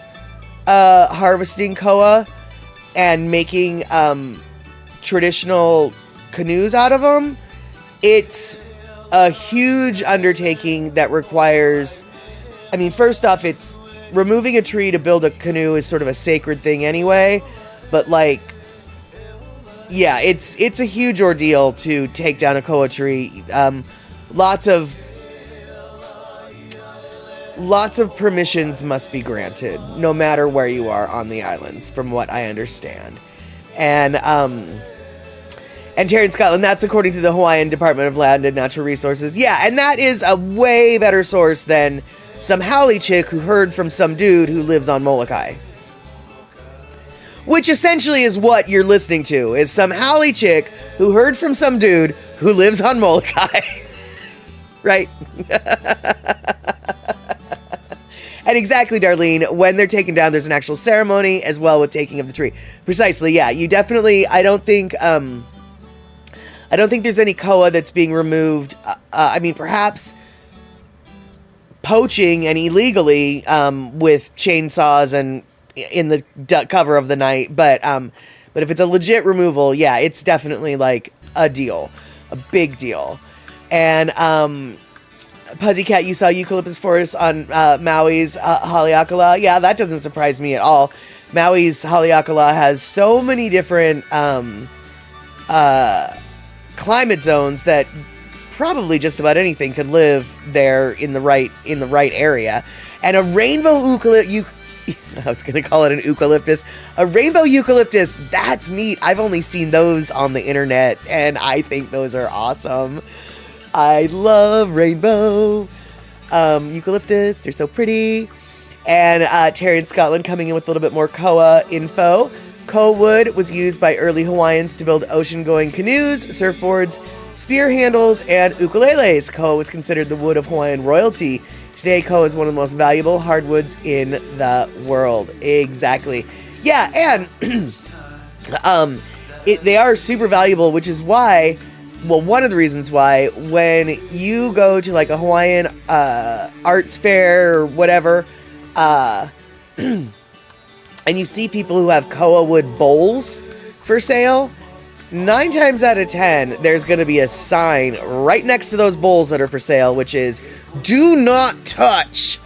harvesting koa and making traditional canoes out of them, it's a huge undertaking that requires, I mean, first off, it's removing a tree to build a canoe is sort of a sacred thing anyway, but like, yeah, it's a huge ordeal to take down a koa tree. Lots of permissions must be granted, no matter where you are on the islands, from what I understand. And Terry in Scotland, that's according to the Hawaiian Department of Land and Natural Resources. Yeah, and that is a way better source than some haole chick who heard from some dude who lives on Molokai. Which essentially is what you're listening to, is some haole chick who heard from some dude who lives on Molokai. Right? And exactly, Darlene, when they're taken down, there's an actual ceremony as well with taking of the tree. Precisely, yeah. You definitely, I don't think there's any koa that's being removed. I mean, perhaps poaching and illegally with chainsaws and in the cover of the night. But if it's a legit removal, yeah, it's definitely like a deal, a big deal. And Puzzycat, you saw eucalyptus forests on Maui's Haleakala. Yeah, that doesn't surprise me at all. Maui's Haleakala has so many different climate zones that probably just about anything could live there in the right area. And a rainbow I was going to call it an eucalyptus. A rainbow eucalyptus. That's neat. I've only seen those on the internet, and I think those are awesome. I love rainbow eucalyptus. They're so pretty. And Terry in Scotland coming in with a little bit more koa info. Koa wood was used by early Hawaiians to build ocean-going canoes, surfboards, spear handles, and ukuleles. Koa was considered the wood of Hawaiian royalty. Today, koa is one of the most valuable hardwoods in the world. Exactly. Yeah, and they are super valuable, which is why, well, one of the reasons why, when you go to like a Hawaiian arts fair or whatever, and you see people who have koa wood bowls for sale, 9 times out of 10, there's going to be a sign right next to those bowls that are for sale, which is, do not touch.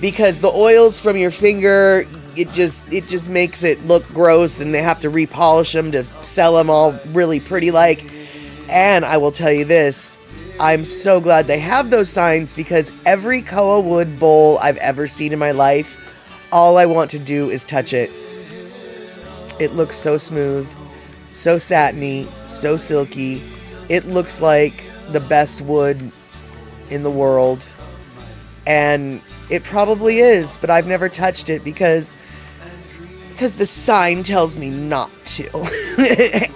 Because the oils from your finger, it just makes it look gross, and they have to repolish them to sell them all really pretty like. And I will tell you this, I'm so glad they have those signs, because every koa wood bowl I've ever seen in my life, all I want to do is touch it. It looks so smooth, so satiny, so silky. It looks like the best wood in the world. And it probably is, but I've never touched it because the sign tells me not to.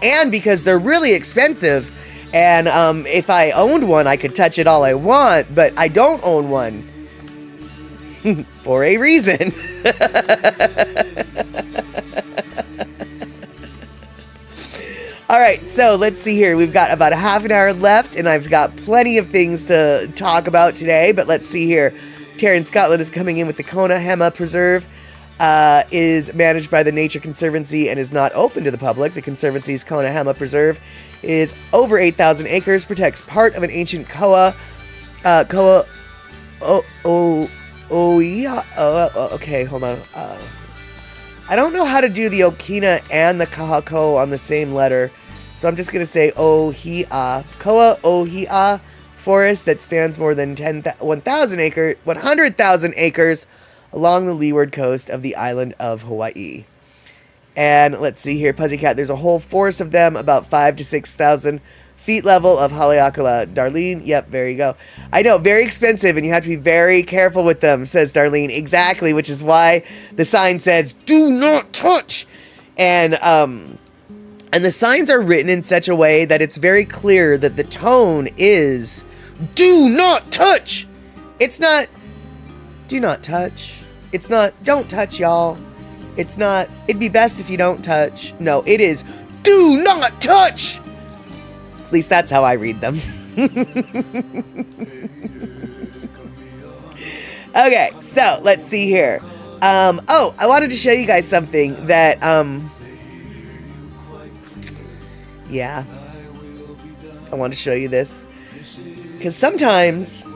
And because they're really expensive. And if I owned one, I could touch it all I want, but I don't own one. For a reason. All right, so let's see here. We've got about a half an hour left, and I've got plenty of things to talk about today, but let's see here. Terry in Scotland is coming in with the Kona Hema Preserve. Is managed by the Nature Conservancy and is not open to the public. The Conservancy's Kona Hema Preserve is over 8,000 acres, protects part of an ancient koa. Okay, hold on. I don't know how to do the Okina and the Kahako on the same letter, so I'm just going to say Ohia. Koa Ohia forest that spans more than 100,000 acres along the leeward coast of the island of Hawaii. And let's see here, Puzzycat, there's a whole forest of them, about 5,000 to 6,000 feet level of Haleakala. Darlene, yep, there you go. I know, very expensive, and you have to be very careful with them, says Darlene. Exactly, which is why the sign says, do not touch. And the signs are written in such a way that it's very clear that the tone is, do not touch. It's not, do not touch. It's not, don't touch, y'all. It's not, it'd be best if you don't touch. No, it is, do not touch. At least that's how I read them. Okay, so let's see here. I wanted to show you guys something that, yeah. I want to show you this. Because sometimes,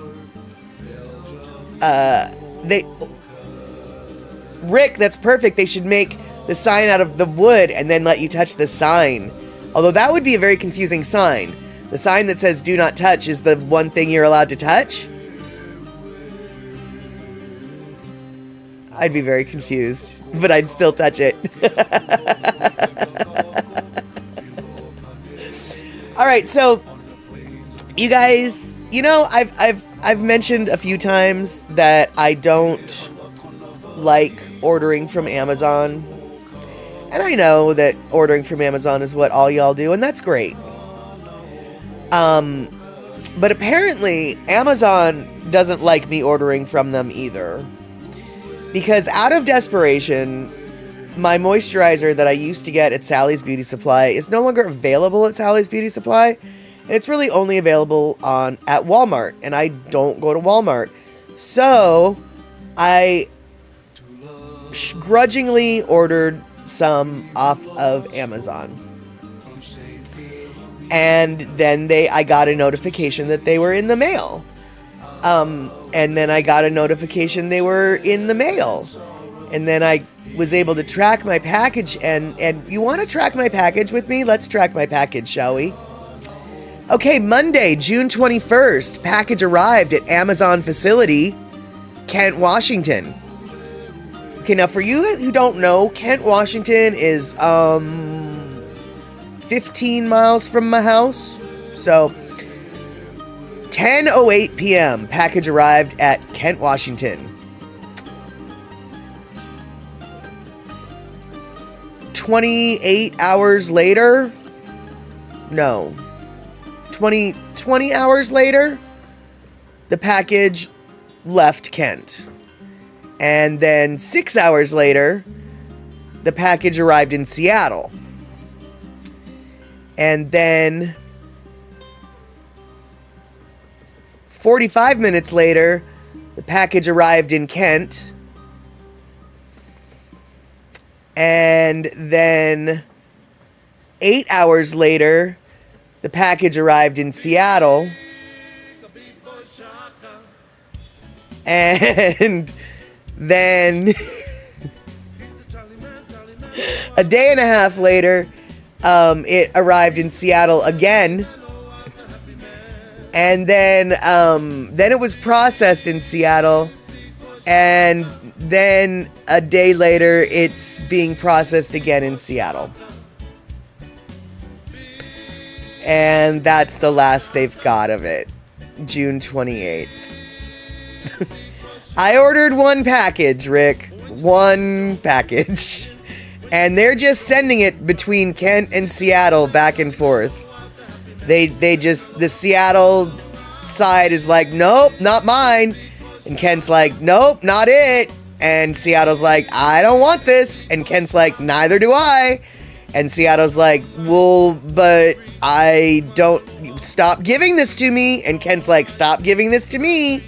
Rick, that's perfect. They should make the sign out of the wood and then let you touch the sign. Although that would be a very confusing sign. The sign that says do not touch is the one thing you're allowed to touch. I'd be very confused, but I'd still touch it. All right, so you guys, you know, I've mentioned a few times that I don't like ordering from Amazon. And I know that ordering from Amazon is what all y'all do, and that's great. But apparently, Amazon doesn't like me ordering from them either. Because out of desperation, my moisturizer that I used to get at Sally's Beauty Supply is no longer available at Sally's Beauty Supply. And it's really only available at Walmart, and I don't go to Walmart. So, I grudgingly ordered some off of Amazon. And then I got a notification that they were in the mail. And then I got a notification they were in the mail. And then I was able to track my package. And you want to track my package with me? Let's track my package, shall we? Okay, Monday, June 21st, package arrived at Amazon facility, Kent, Washington. Okay, now for you who don't know, Kent, Washington is 15 miles from my house. So 10:08 p.m. package arrived at Kent, Washington. 28 hours later, no, 20 hours later, the package left Kent. And then 6 hours later, the package arrived in Seattle. And then 45 minutes later, the package arrived in Kent. And then 8 hours later, the package arrived in Seattle. And then a day and a half later, it arrived in Seattle again. And then it was processed in Seattle. And then a day later, it's being processed again in Seattle. And that's the last they've got of it. June 28th. I ordered one package, Rick. One package. And they're just sending it between Kent and Seattle back and forth. The Seattle side is like, nope, not mine. And Kent's like, nope, not it. And Seattle's like, I don't want this. And Kent's like, neither do I. And Seattle's like, well, but I don't, stop giving this to me. And Kent's like, stop giving this to me.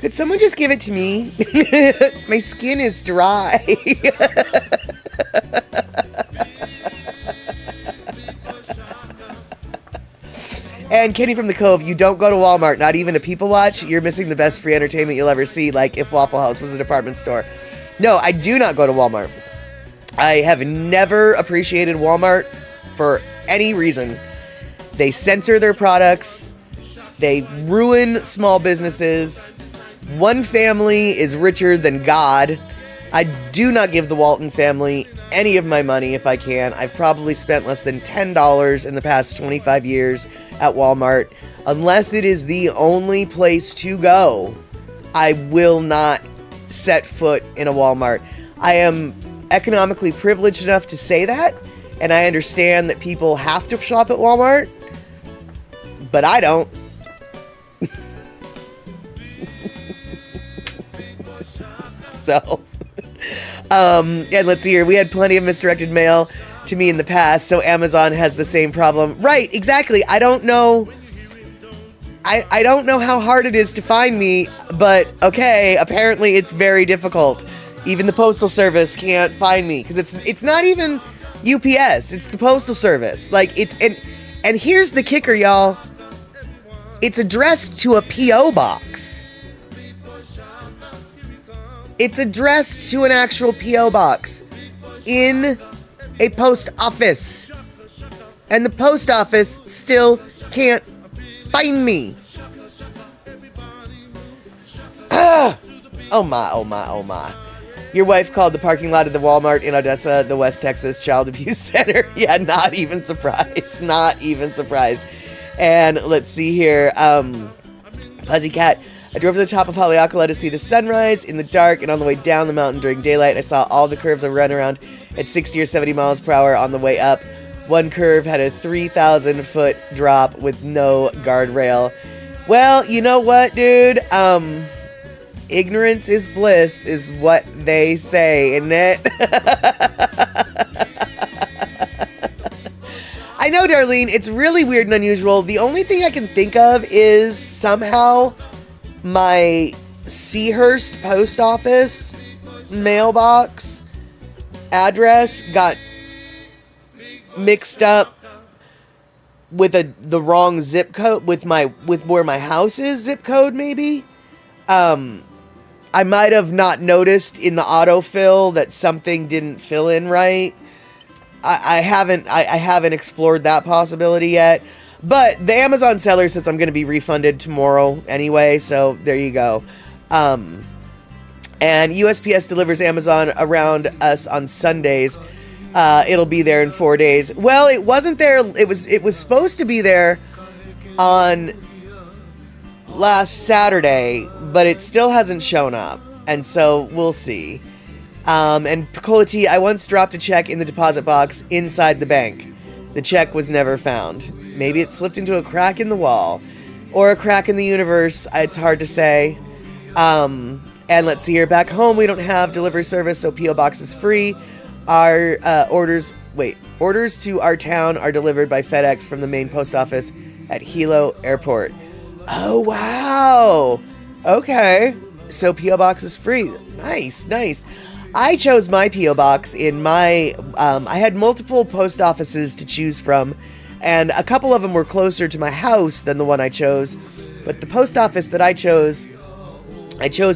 Could someone just give it to me? My skin is dry. And Kenny from the Cove, you don't go to Walmart, not even a People Watch. You're missing the best free entertainment you'll ever see, like if Waffle House was a department store. No, I do not go to Walmart. I have never appreciated Walmart for any reason. They censor their products. They ruin small businesses. One family is richer than God. I do not give the Walton family any of my money if I can. I've probably spent less than $10 in the past 25 years at Walmart. Unless it is the only place to go, I will not set foot in a Walmart. I am economically privileged enough to say that, and I understand that people have to shop at Walmart, but I don't. So, and let's see here. We had plenty of misdirected mail to me in the past, so Amazon has the same problem. Right, exactly. I don't know. I don't know how hard it is to find me, but okay, apparently it's very difficult. Even the Postal Service can't find me because it's not even UPS. It's the Postal Service. Like and here's the kicker, y'all. It's addressed to a PO box. It's addressed to an actual P.O. box in a post office. And the post office still can't find me. Ah! Oh my, oh my, oh my. Your wife called the parking lot of the Walmart in Odessa the West Texas Child Abuse Center. Yeah, not even surprised. Not even surprised. And let's see here. Fuzzy Cat. I drove to the top of Haleakala to see the sunrise in the dark, and on the way down the mountain during daylight, I saw all the curves I run around at 60 or 70 miles per hour on the way up. One curve had a 3,000-foot drop with no guardrail. Well, you know what, dude? Ignorance is bliss is what they say, isn't it? I know, Darlene, it's really weird and unusual. The only thing I can think of is somehow my Seahurst post office mailbox address got mixed up with the wrong zip code with where my house is zip code, maybe. I might have not noticed in the autofill that something didn't fill in right. I haven't explored that possibility yet. But the Amazon seller says I'm going to be refunded tomorrow anyway, so there you go. And USPS delivers Amazon around us on Sundays. It'll be there in 4 days. Well, it wasn't there. It was supposed to be there on last Saturday, but it still hasn't shown up. And so we'll see. And Picola T, I once dropped a check in the deposit box inside the bank. The check was never found. Maybe it slipped into a crack in the wall or a crack in the universe. It's hard to say. And let's see here. Back home, we don't have delivery service, so P.O. Box is free. Our orders to our town are delivered by FedEx from the main post office at Hilo Airport. Oh, wow. Okay. So P.O. Box is free. Nice. I chose my P.O. Box in my... I had multiple post offices to choose from, and a couple of them were closer to my house than the one I chose. But the post office that I chose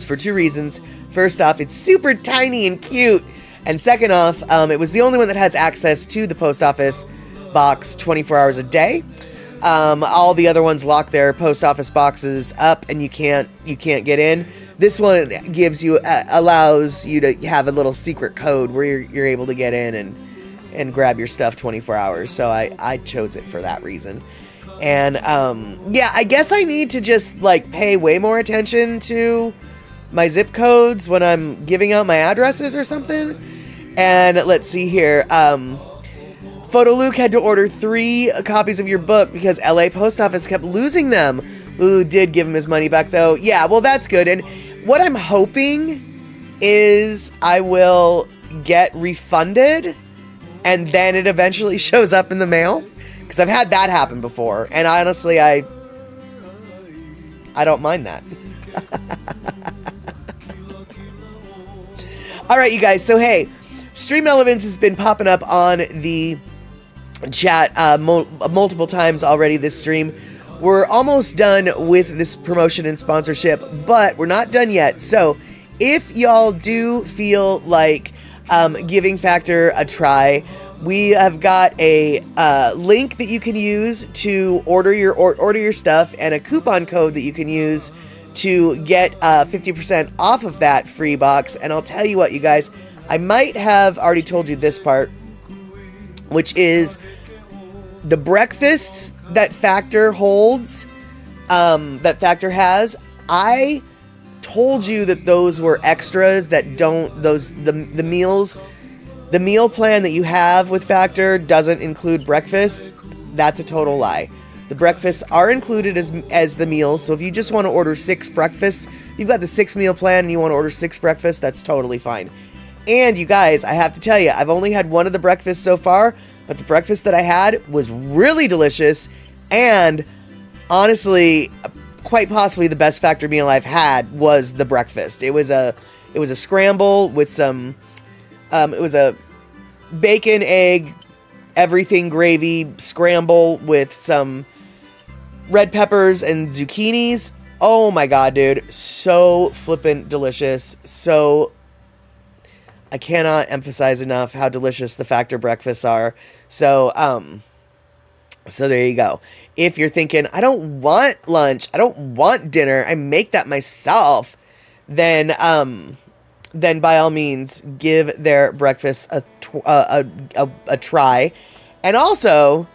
for two reasons. First off, it's super tiny and cute. And second off, it was the only one that has access to the post office box 24 hours a day. All the other ones lock their post office boxes up and you can't get in. This one gives you, allows you to have a little secret code where you're able to get in and grab your stuff 24 hours. So I chose it for that reason. And, yeah, I guess I need to just pay way more attention to my zip codes when I'm giving out my addresses or something. And let's see here. Photo Luke had to order 3 copies of your book because LA Post Office kept losing them. Lulu did give him his money back though. Yeah, well, that's good. And what I'm hoping is I will get refunded and then it eventually shows up in the mail. Because I've had that happen before. And honestly, I don't mind that. All right, you guys. So, hey, Stream Elements has been popping up on the chat multiple times already this stream. We're almost done with this promotion and sponsorship, but we're not done yet. So, if y'all do feel like giving Factor a try, we have got a link that you can use to order your stuff and a coupon code that you can use to get 50% off of that free box. And I'll tell you what, you guys, I might have already told you this part, which is the breakfasts that Factor holds, that Factor has. I told you that those were extras that don't, the meals. The meal plan that you have with Factor doesn't include breakfast. That's a total lie. The breakfasts are included as the meals. So if you just want to order 6 breakfasts, you've got the 6 meal plan and you want to order 6 breakfasts, that's totally fine. And you guys, I have to tell you, I've only had one of the breakfasts so far, but the breakfast that I had was really delicious and honestly, quite possibly the best Factor meal I've had was the breakfast. It was a scramble with some it was a bacon, egg, everything gravy scramble with some red peppers and zucchinis. Oh my god, dude. So flippin' delicious. So I cannot emphasize enough how delicious the Factor breakfasts are. So there you go. If you're thinking, I don't want lunch, I don't want dinner, I make that myself, then by all means, give their breakfast a try. And also,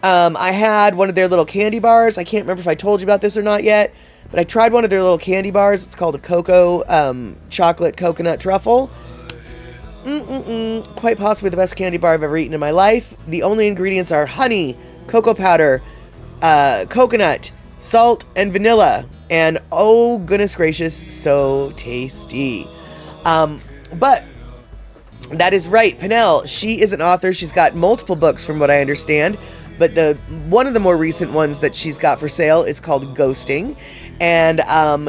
I had one of their little candy bars. I can't remember if I told you about this or not yet, but I tried one of their little candy bars. It's called a cocoa chocolate coconut truffle. Quite possibly the best candy bar I've ever eaten in my life. The only ingredients are honey, cocoa powder, coconut, salt, and vanilla. And oh goodness gracious, so tasty. But that is right. Pinnell, she is an author. She's got multiple books from what I understand, but one of the more recent ones that she's got for sale is called Ghosting. And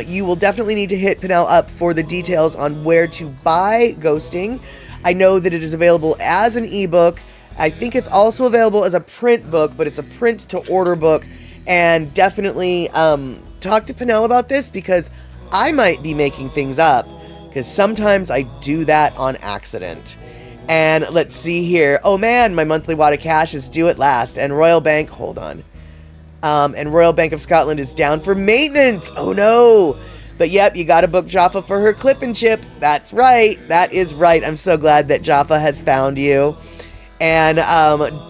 you will definitely need to hit Pinnell up for the details on where to buy Ghosting. I know that it is available as an ebook. I think it's also available as a print book, but it's a print to order book. And definitely talk to Pinnell about this because I might be making things up. Because sometimes I do that on accident. And let's see here. Oh man, my monthly wad of cash is due at last. And Royal Bank, hold on. And Royal Bank of Scotland is down for maintenance. Oh no. But yep, you got to book Jaffa for her clip and chip. That's right. That is right. I'm so glad that Jaffa has found you. And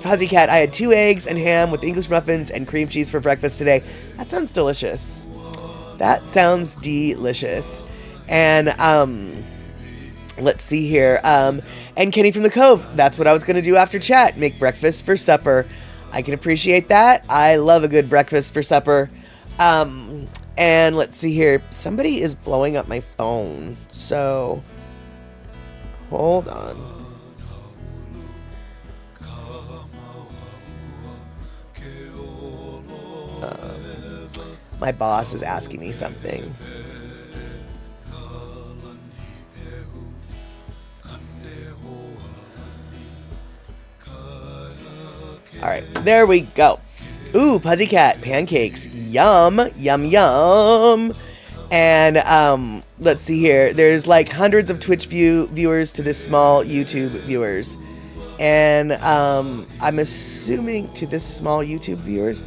Pussycat, I had 2 eggs and ham with English muffins and cream cheese for breakfast today. That sounds delicious. That sounds delicious. And let's see here. And Kenny from the Cove, that's what I was going to do after chat. Make breakfast for supper. I can appreciate that. I love a good breakfast for supper. And let's see here. Somebody is blowing up my phone. So, hold on. My boss is asking me something. All right, there we go. Ooh, Pussycat pancakes. Yum, yum, yum. And let's see here. There's like hundreds of Twitch viewers to this small YouTube viewers. And I'm assuming to this small YouTube viewers.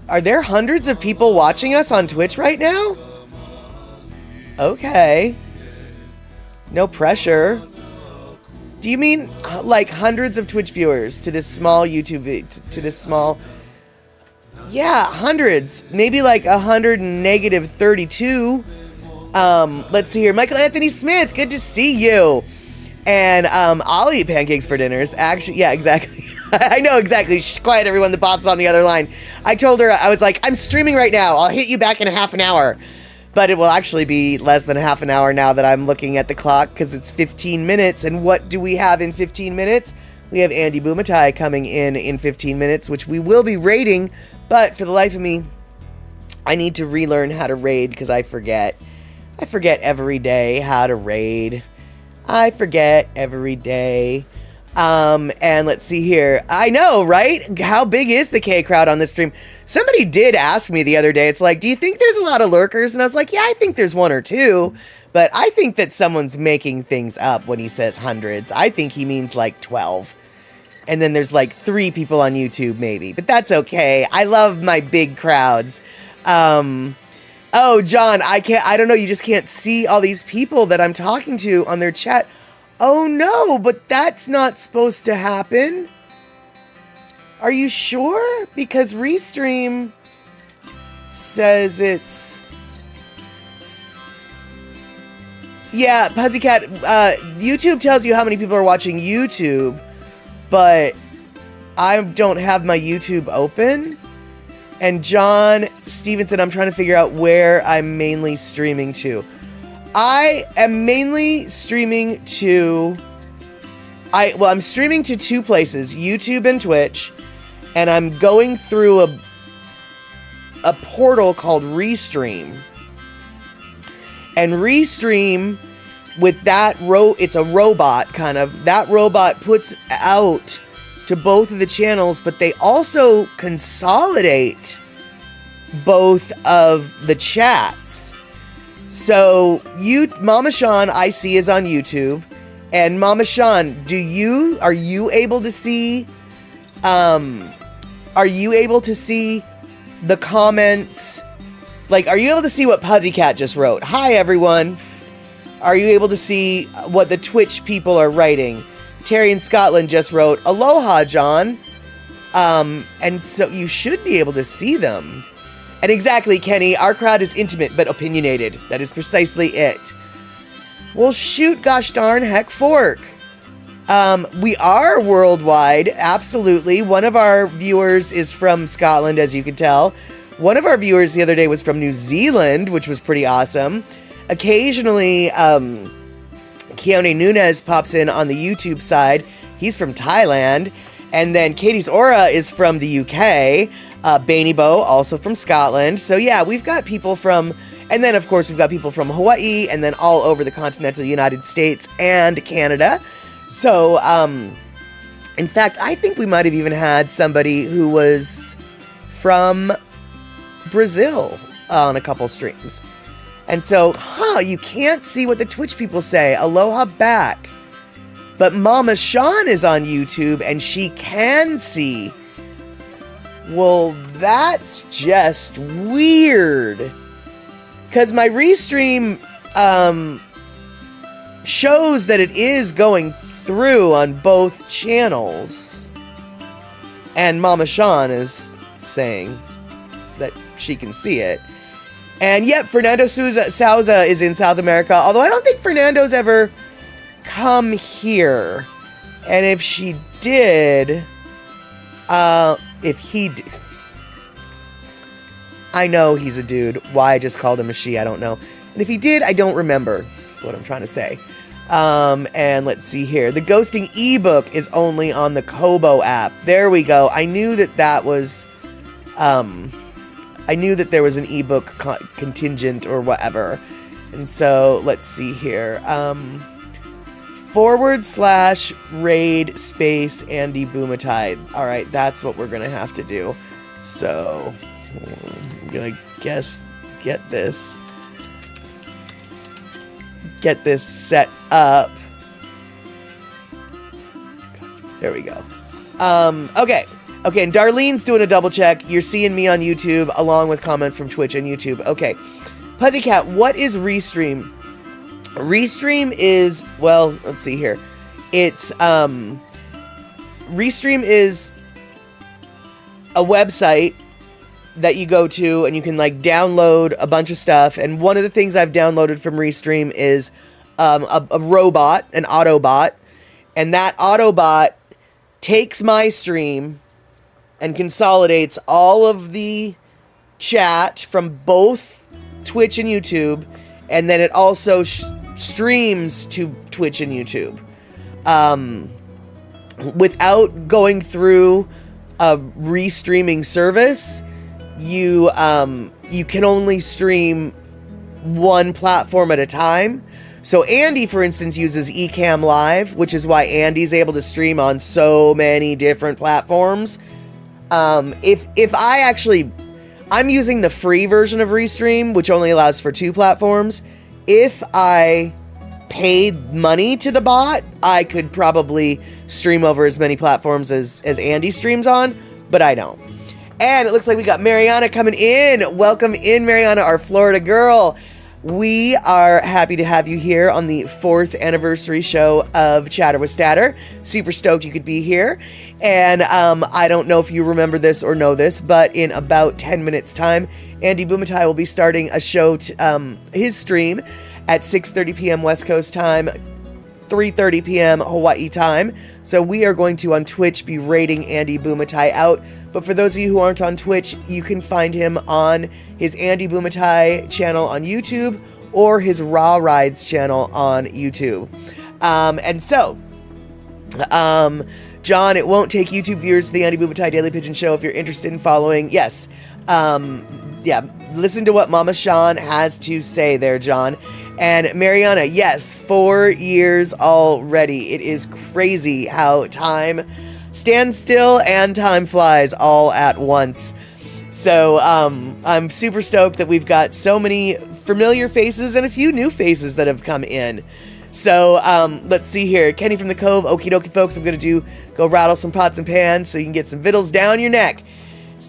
Are there hundreds of people watching us on Twitch right now? Okay. No pressure. Do you mean like hundreds of Twitch viewers to this small YouTube, to this small... Yeah, hundreds. Maybe like 132. Let's see here. Michael Anthony Smith, good to see you. And I'll eat pancakes for dinners. Actually, yeah, exactly. I know exactly. Shh, quiet, everyone. The boss is on the other line. I told her, I was like, I'm streaming right now. I'll hit you back in a half an hour. But it will actually be less than a half an hour now that I'm looking at the clock because it's 15 minutes. And what do we have in 15 minutes? We have Andy Bumatai coming in 15 minutes, which we will be raiding. But for the life of me, I need to relearn how to raid because I forget. I forget every day how to raid. I forget every day. And let's see here. I know, right? How big is the K crowd on this stream? Somebody did ask me the other day. It's like, do you think there's a lot of lurkers? And I was like, yeah, I think there's 1 or 2. But I think that someone's making things up when he says hundreds. I think he means like 12. And then there's like 3 people on YouTube maybe. But that's okay. I love my big crowds. Oh, John, I don't know. You just can't see all these people that I'm talking to on their chat. Oh no, but that's not supposed to happen. Are you sure? Because Restream says it's... Yeah, Pussycat, YouTube tells you how many people are watching YouTube, but I don't have my YouTube open. And John Stevenson, I'm trying to figure out where I'm mainly streaming to. I am mainly streaming to... I'm streaming to 2 places, YouTube and Twitch. And I'm going through a portal called Restream. And Restream, with that it's a robot, kind of. That robot puts out to both of the channels, but they also consolidate both of the chats. So Mama Sean, I see, is on YouTube. And Mama Sean, are you able to see the comments? Like, are you able to see what Pussycat just wrote? Hi, everyone. Are you able to see what the Twitch people are writing? Terry in Scotland just wrote, Aloha, John. And so you should be able to see them. And exactly, Kenny, our crowd is intimate but opinionated. That is precisely it. Well, shoot, gosh darn, heck fork. We are worldwide, absolutely. One of our viewers is from Scotland, as you can tell. One of our viewers the other day was from New Zealand, which was pretty awesome. Occasionally, Keone Nunez pops in on the YouTube side. He's from Thailand. And then Katie's Aura is from the UK. Bainy Bo, also from Scotland. So yeah, we've got people from... And then, of course, we've got people from Hawaii and then all over the continental United States and Canada. So, in fact, I think we might have even had somebody who was from Brazil on a couple streams. And so, you can't see what the Twitch people say. Aloha back. But Mama Sean is on YouTube and she can see Well, that's just weird. Because my restream shows that it is going through on both channels. And Mama Sean is saying that she can see it. And yet, Fernando Souza is in South America, although I don't think Fernando's ever come here. And if she did, if he did, I know he's a dude. Why I just called him a she, I don't know. And if he did, I don't remember. That's what I'm trying to say. And let's see here. The ghosting ebook is only on the Kobo app. There we go. I knew that was, I knew that there was an ebook contingent or whatever. And so let's see here. /raid space Andy Bumatai. All right, that's what we're gonna have to do. So I'm gonna get this set up. There we go. Okay, and Darlene's doing a double check. You're seeing me on YouTube along with comments from Twitch and YouTube. Okay, Puzzycat, what is Restream? Restream is, well, let's see here. It's, Restream is a website that you go to and you can like download a bunch of stuff. And one of the things I've downloaded from Restream is a robot, an Autobot. And that Autobot takes my stream and consolidates all of the chat from both Twitch and YouTube. And then it also streams to Twitch and YouTube. Without going through a restreaming service, you can only stream one platform at a time. So Andy, for instance, uses Ecamm Live, which is why Andy's able to stream on so many different platforms. If I actually, I'm using the free version of Restream, which only allows for 2 platforms. If I paid money to the bot, I could probably stream over as many platforms as Andy streams on, but I don't. And it looks like we got Mariana coming in. Welcome in, Mariana, our Florida girl. We are happy to have you here on the 4th anniversary show of Chatter with Statter. Super stoked you could be here. And I don't know if you remember this or know this, but in about 10 minutes time, Andy Bumatai will be starting a show, his stream at 6:30 p.m. West Coast time, 3:30 p.m. Hawaii time. So we are going to on Twitch be rating Andy Bumatai out. But for those of you who aren't on Twitch, you can find him on his Andy Bumatai channel on YouTube or his Raw Rides channel on YouTube. And so, John, it won't take YouTube viewers to the Andy Bumatai Daily Pigeon Show if you're interested in following. Yes. Yeah, listen to what Mama Sean has to say there, John. And Mariana, yes, 4 years already. It is crazy how time stands still and time flies all at once. So I'm super stoked that we've got so many familiar faces and a few new faces that have come in. So let's see here. Kenny from the Cove, okie dokie folks, I'm going to go rattle some pots and pans so you can get some vittles down your neck.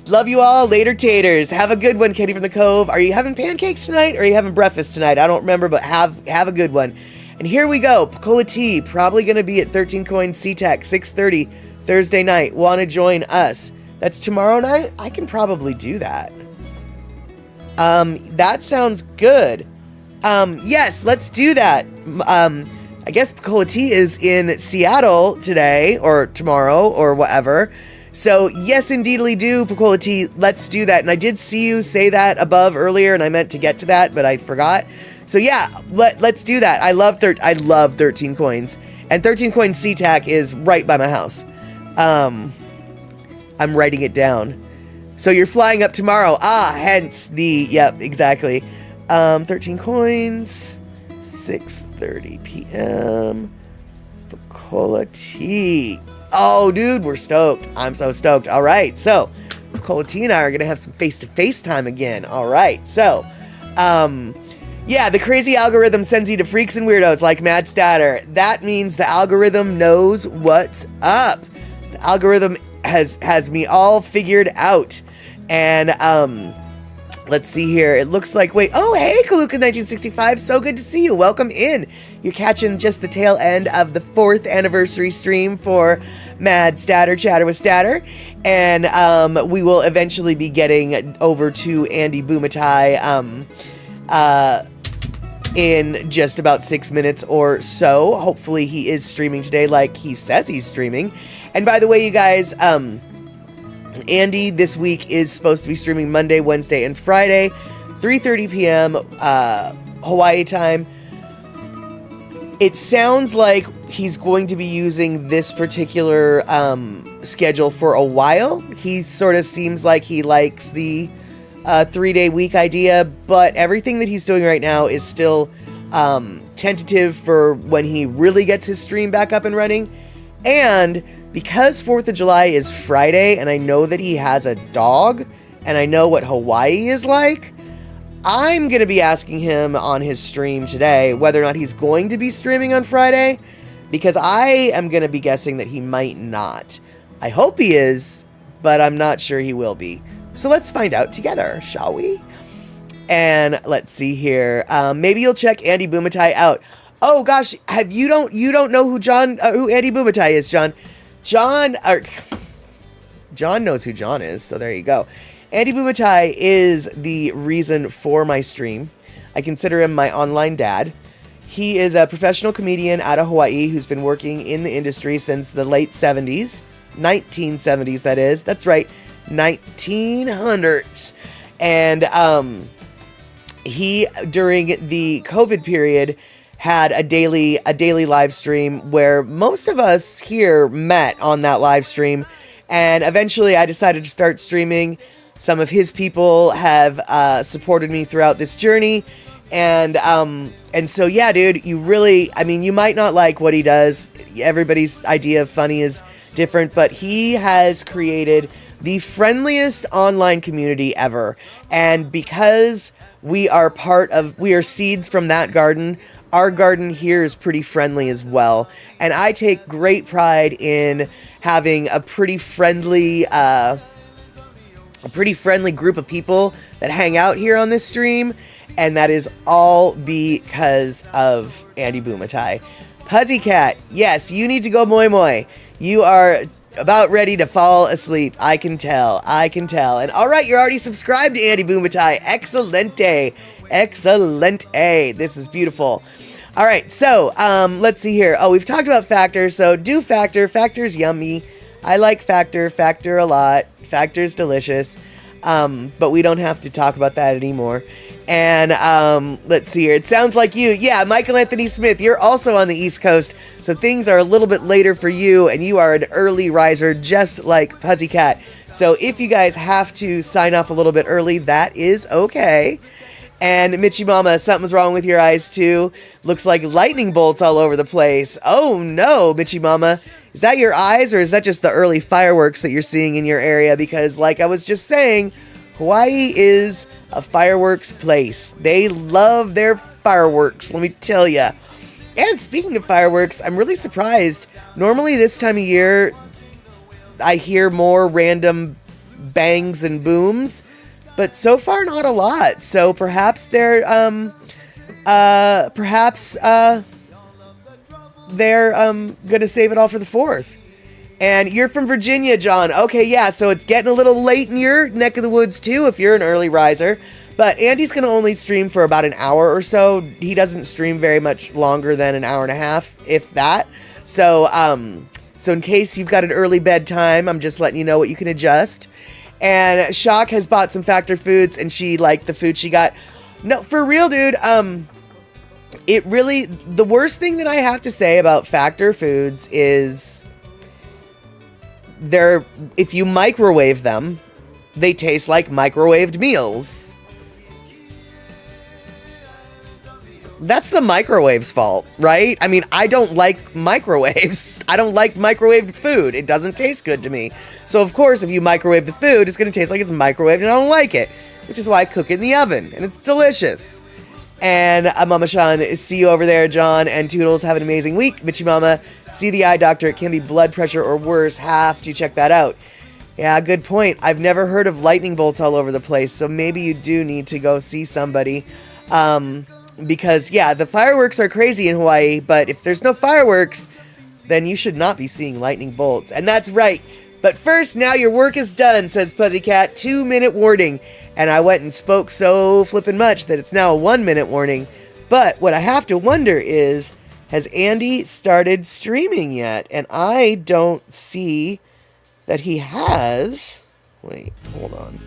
Love you all. Later, taters. Have a good one, Kenny from the Cove. Are you having pancakes tonight or are you having breakfast tonight? I don't remember, but have a good one. And here we go. Pacola T, probably going to be at 13 Coin CTEC, 6:30 Thursday night. Want to join us? That's tomorrow night? I can probably do that. That sounds good. Yes, let's do that. I guess Pacola T is in Seattle today or tomorrow or whatever. So yes, indeedly do, Pacola T. Let's do that. And I did see you say that above earlier, and I meant to get to that, but I forgot. So yeah, let's do that. I love 13 Coins, and 13 Coins CTAC is right by my house. I'm writing it down. So you're flying up tomorrow. Hence the yep, exactly. 13 Coins, 6:30 p.m. Pacola T. Oh, dude, we're stoked. I'm so stoked. All right, so Pacola T and I are going to have some face-to-face time again. All right, so, yeah, the crazy algorithm sends you to freaks and weirdos like Mad Statter. That means the algorithm knows what's up. The algorithm has me all figured out. And let's see here. It looks like, wait, oh, hey, Kaluka 1965. So good to see you. Welcome in. You're catching just the tail end of the 4th anniversary stream for Mad Statter, Chatter with Statter. And we will eventually be getting over to Andy Bumatai in just about 6 minutes or so. Hopefully he is streaming today like he says he's streaming. And by the way, you guys, Andy this week is supposed to be streaming Monday, Wednesday, and Friday, 3:30 p.m. Hawaii time. It sounds like he's going to be using this particular schedule for a while. He sort of seems like he likes the 3-day week idea, but everything that he's doing right now is still tentative for when he really gets his stream back up and running. And because 4th of July is Friday, and I know that he has a dog, and I know what Hawaii is like, I'm going to be asking him on his stream today whether or not he's going to be streaming on Friday, because I am going to be guessing that he might not. I hope he is, but I'm not sure he will be. So let's find out together, shall we? And let's see here. Maybe you'll check Andy Bumatai out. Oh gosh, you don't know who Andy Bumatai is, John? John knows who John is, so there you go. Andy Bumatai is the reason for my stream. I consider him my online dad. He is a professional comedian out of Hawaii who's been working in the industry since the late 70s. 1970s, that is. That's right, 1900s. And he, during the COVID period, had a daily live stream where most of us here met on that live stream. And eventually I decided to start streaming. Some of his people have supported me throughout this journey. And so, yeah, dude, you might not like what he does. Everybody's idea of funny is different, but he has created the friendliest online community ever. And because we are seeds from that garden, our garden here is pretty friendly as well. And I take great pride in having a pretty friendly group of people that hang out here on this stream. And that is all because of Andy Bumatai. Puzzycat, yes, you need to go moi moi. You are about ready to fall asleep. I can tell. And all right, you're already subscribed to Andy Bumatai. Excelente. This is beautiful. All right, so let's see here. Oh, we've talked about Factor, so do Factor. Factor's yummy. I like Factor a lot. Factor's delicious. But we don't have to talk about that anymore. And let's see here. It sounds like you. Yeah, Michael Anthony Smith, you're also on the East Coast, so things are a little bit later for you, and you are an early riser just like Puzzycat. So if you guys have to sign off a little bit early, that is okay. And Michi Mama, something's wrong with your eyes too. Looks like lightning bolts all over the place. Oh no, Michi Mama. Is that your eyes, or is that just the early fireworks that you're seeing in your area? Because like I was just saying, Hawaii is a fireworks place. They love their fireworks, let me tell ya. And speaking of fireworks, I'm really surprised. Normally this time of year, I hear more random bangs and booms, but so far not a lot. So perhaps they're gonna save it all for the 4th. And you're from Virginia, John. Okay, yeah, so it's getting a little late in your neck of the woods too if you're an early riser. But Andy's gonna only stream for about an hour or so. He doesn't stream very much longer than an hour and a half, if that. So in case you've got an early bedtime, I'm just letting you know what you can adjust. And Shock has bought some Factor foods, and she liked the food she got. No, for real, dude. The worst thing that I have to say about Factor foods is if you microwave them, they taste like microwaved meals. That's the microwave's fault, right? I mean, I don't like microwaves. I don't like microwaved food. It doesn't taste good to me. So, of course, if you microwave the food, it's going to taste like it's microwaved, and I don't like it. Which is why I cook it in the oven, and it's delicious. And Mama Sean, see you over there, John and Toodles. Have an amazing week. Michi Mama, see the eye doctor. It can be blood pressure or worse. Have to check that out. Yeah, good point. I've never heard of lightning bolts all over the place, so maybe you do need to go see somebody. Because, yeah, the fireworks are crazy in Hawaii, but if there's no fireworks, then you should not be seeing lightning bolts. And that's right. But first, now your work is done, says Puzzycat. 2-minute warning. And I went and spoke so flippin' much that it's now a 1-minute warning. But what I have to wonder is, has Andy started streaming yet? And I don't see that he has. Wait, hold on.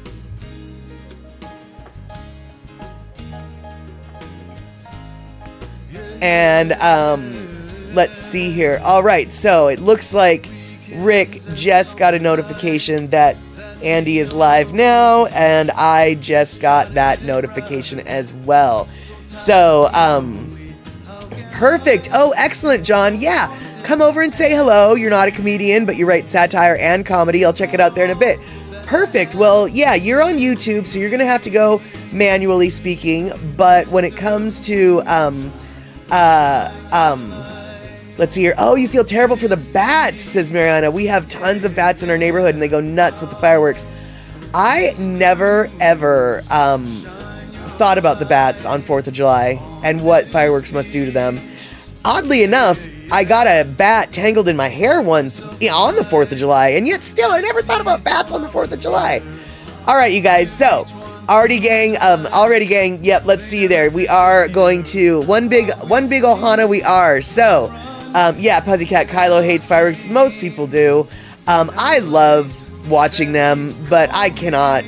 And let's see here. All right, so it looks like Rick just got a notification that Andy is live now, and I just got that notification as well. So, perfect. Oh, excellent, John. Yeah, come over and say hello. You're not a comedian, but you write satire and comedy. I'll check it out there in a bit. Perfect. Well, yeah, you're on YouTube, so you're going to have to go manually speaking, but when it comes to, let's see here. Oh, you feel terrible for the bats, says Mariana. We have tons of bats in our neighborhood, and they go nuts with the fireworks. I never, ever thought about the bats on 4th of July and what fireworks must do to them. Oddly enough, I got a bat tangled in my hair once on the 4th of July, and yet still, I never thought about bats on the 4th of July. All right, you guys, so already gang, yep, let's see you there. We are going to one big ohana we are. So, yeah, Puzzycat, Kylo hates fireworks. Most people do. I love watching them, but I cannot,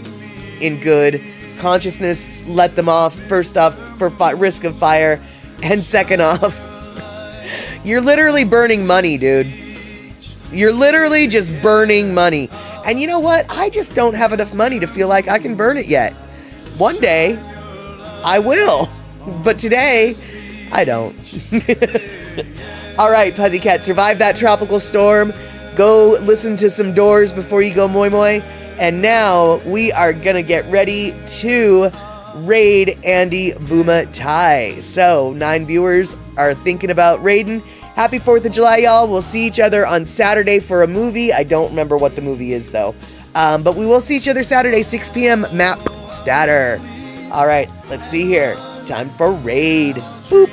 in good consciousness, let them off. First off, for risk of fire, and second off, you're literally burning money, dude. You're literally just burning money. And you know what? I just don't have enough money to feel like I can burn it yet. One day, I will. But today, I don't. All right, Puzzycat, survive that tropical storm. Go listen to some Doors before you go moi moi. And now we are going to get ready to raid Andy Bumatai. So 9 viewers are thinking about raiding. Happy 4th of July, y'all. We'll see each other on Saturday for a movie. I don't remember what the movie is, though. But we will see each other Saturday, 6 p.m. Map Statter. All right, let's see here. Time for raid. Boop.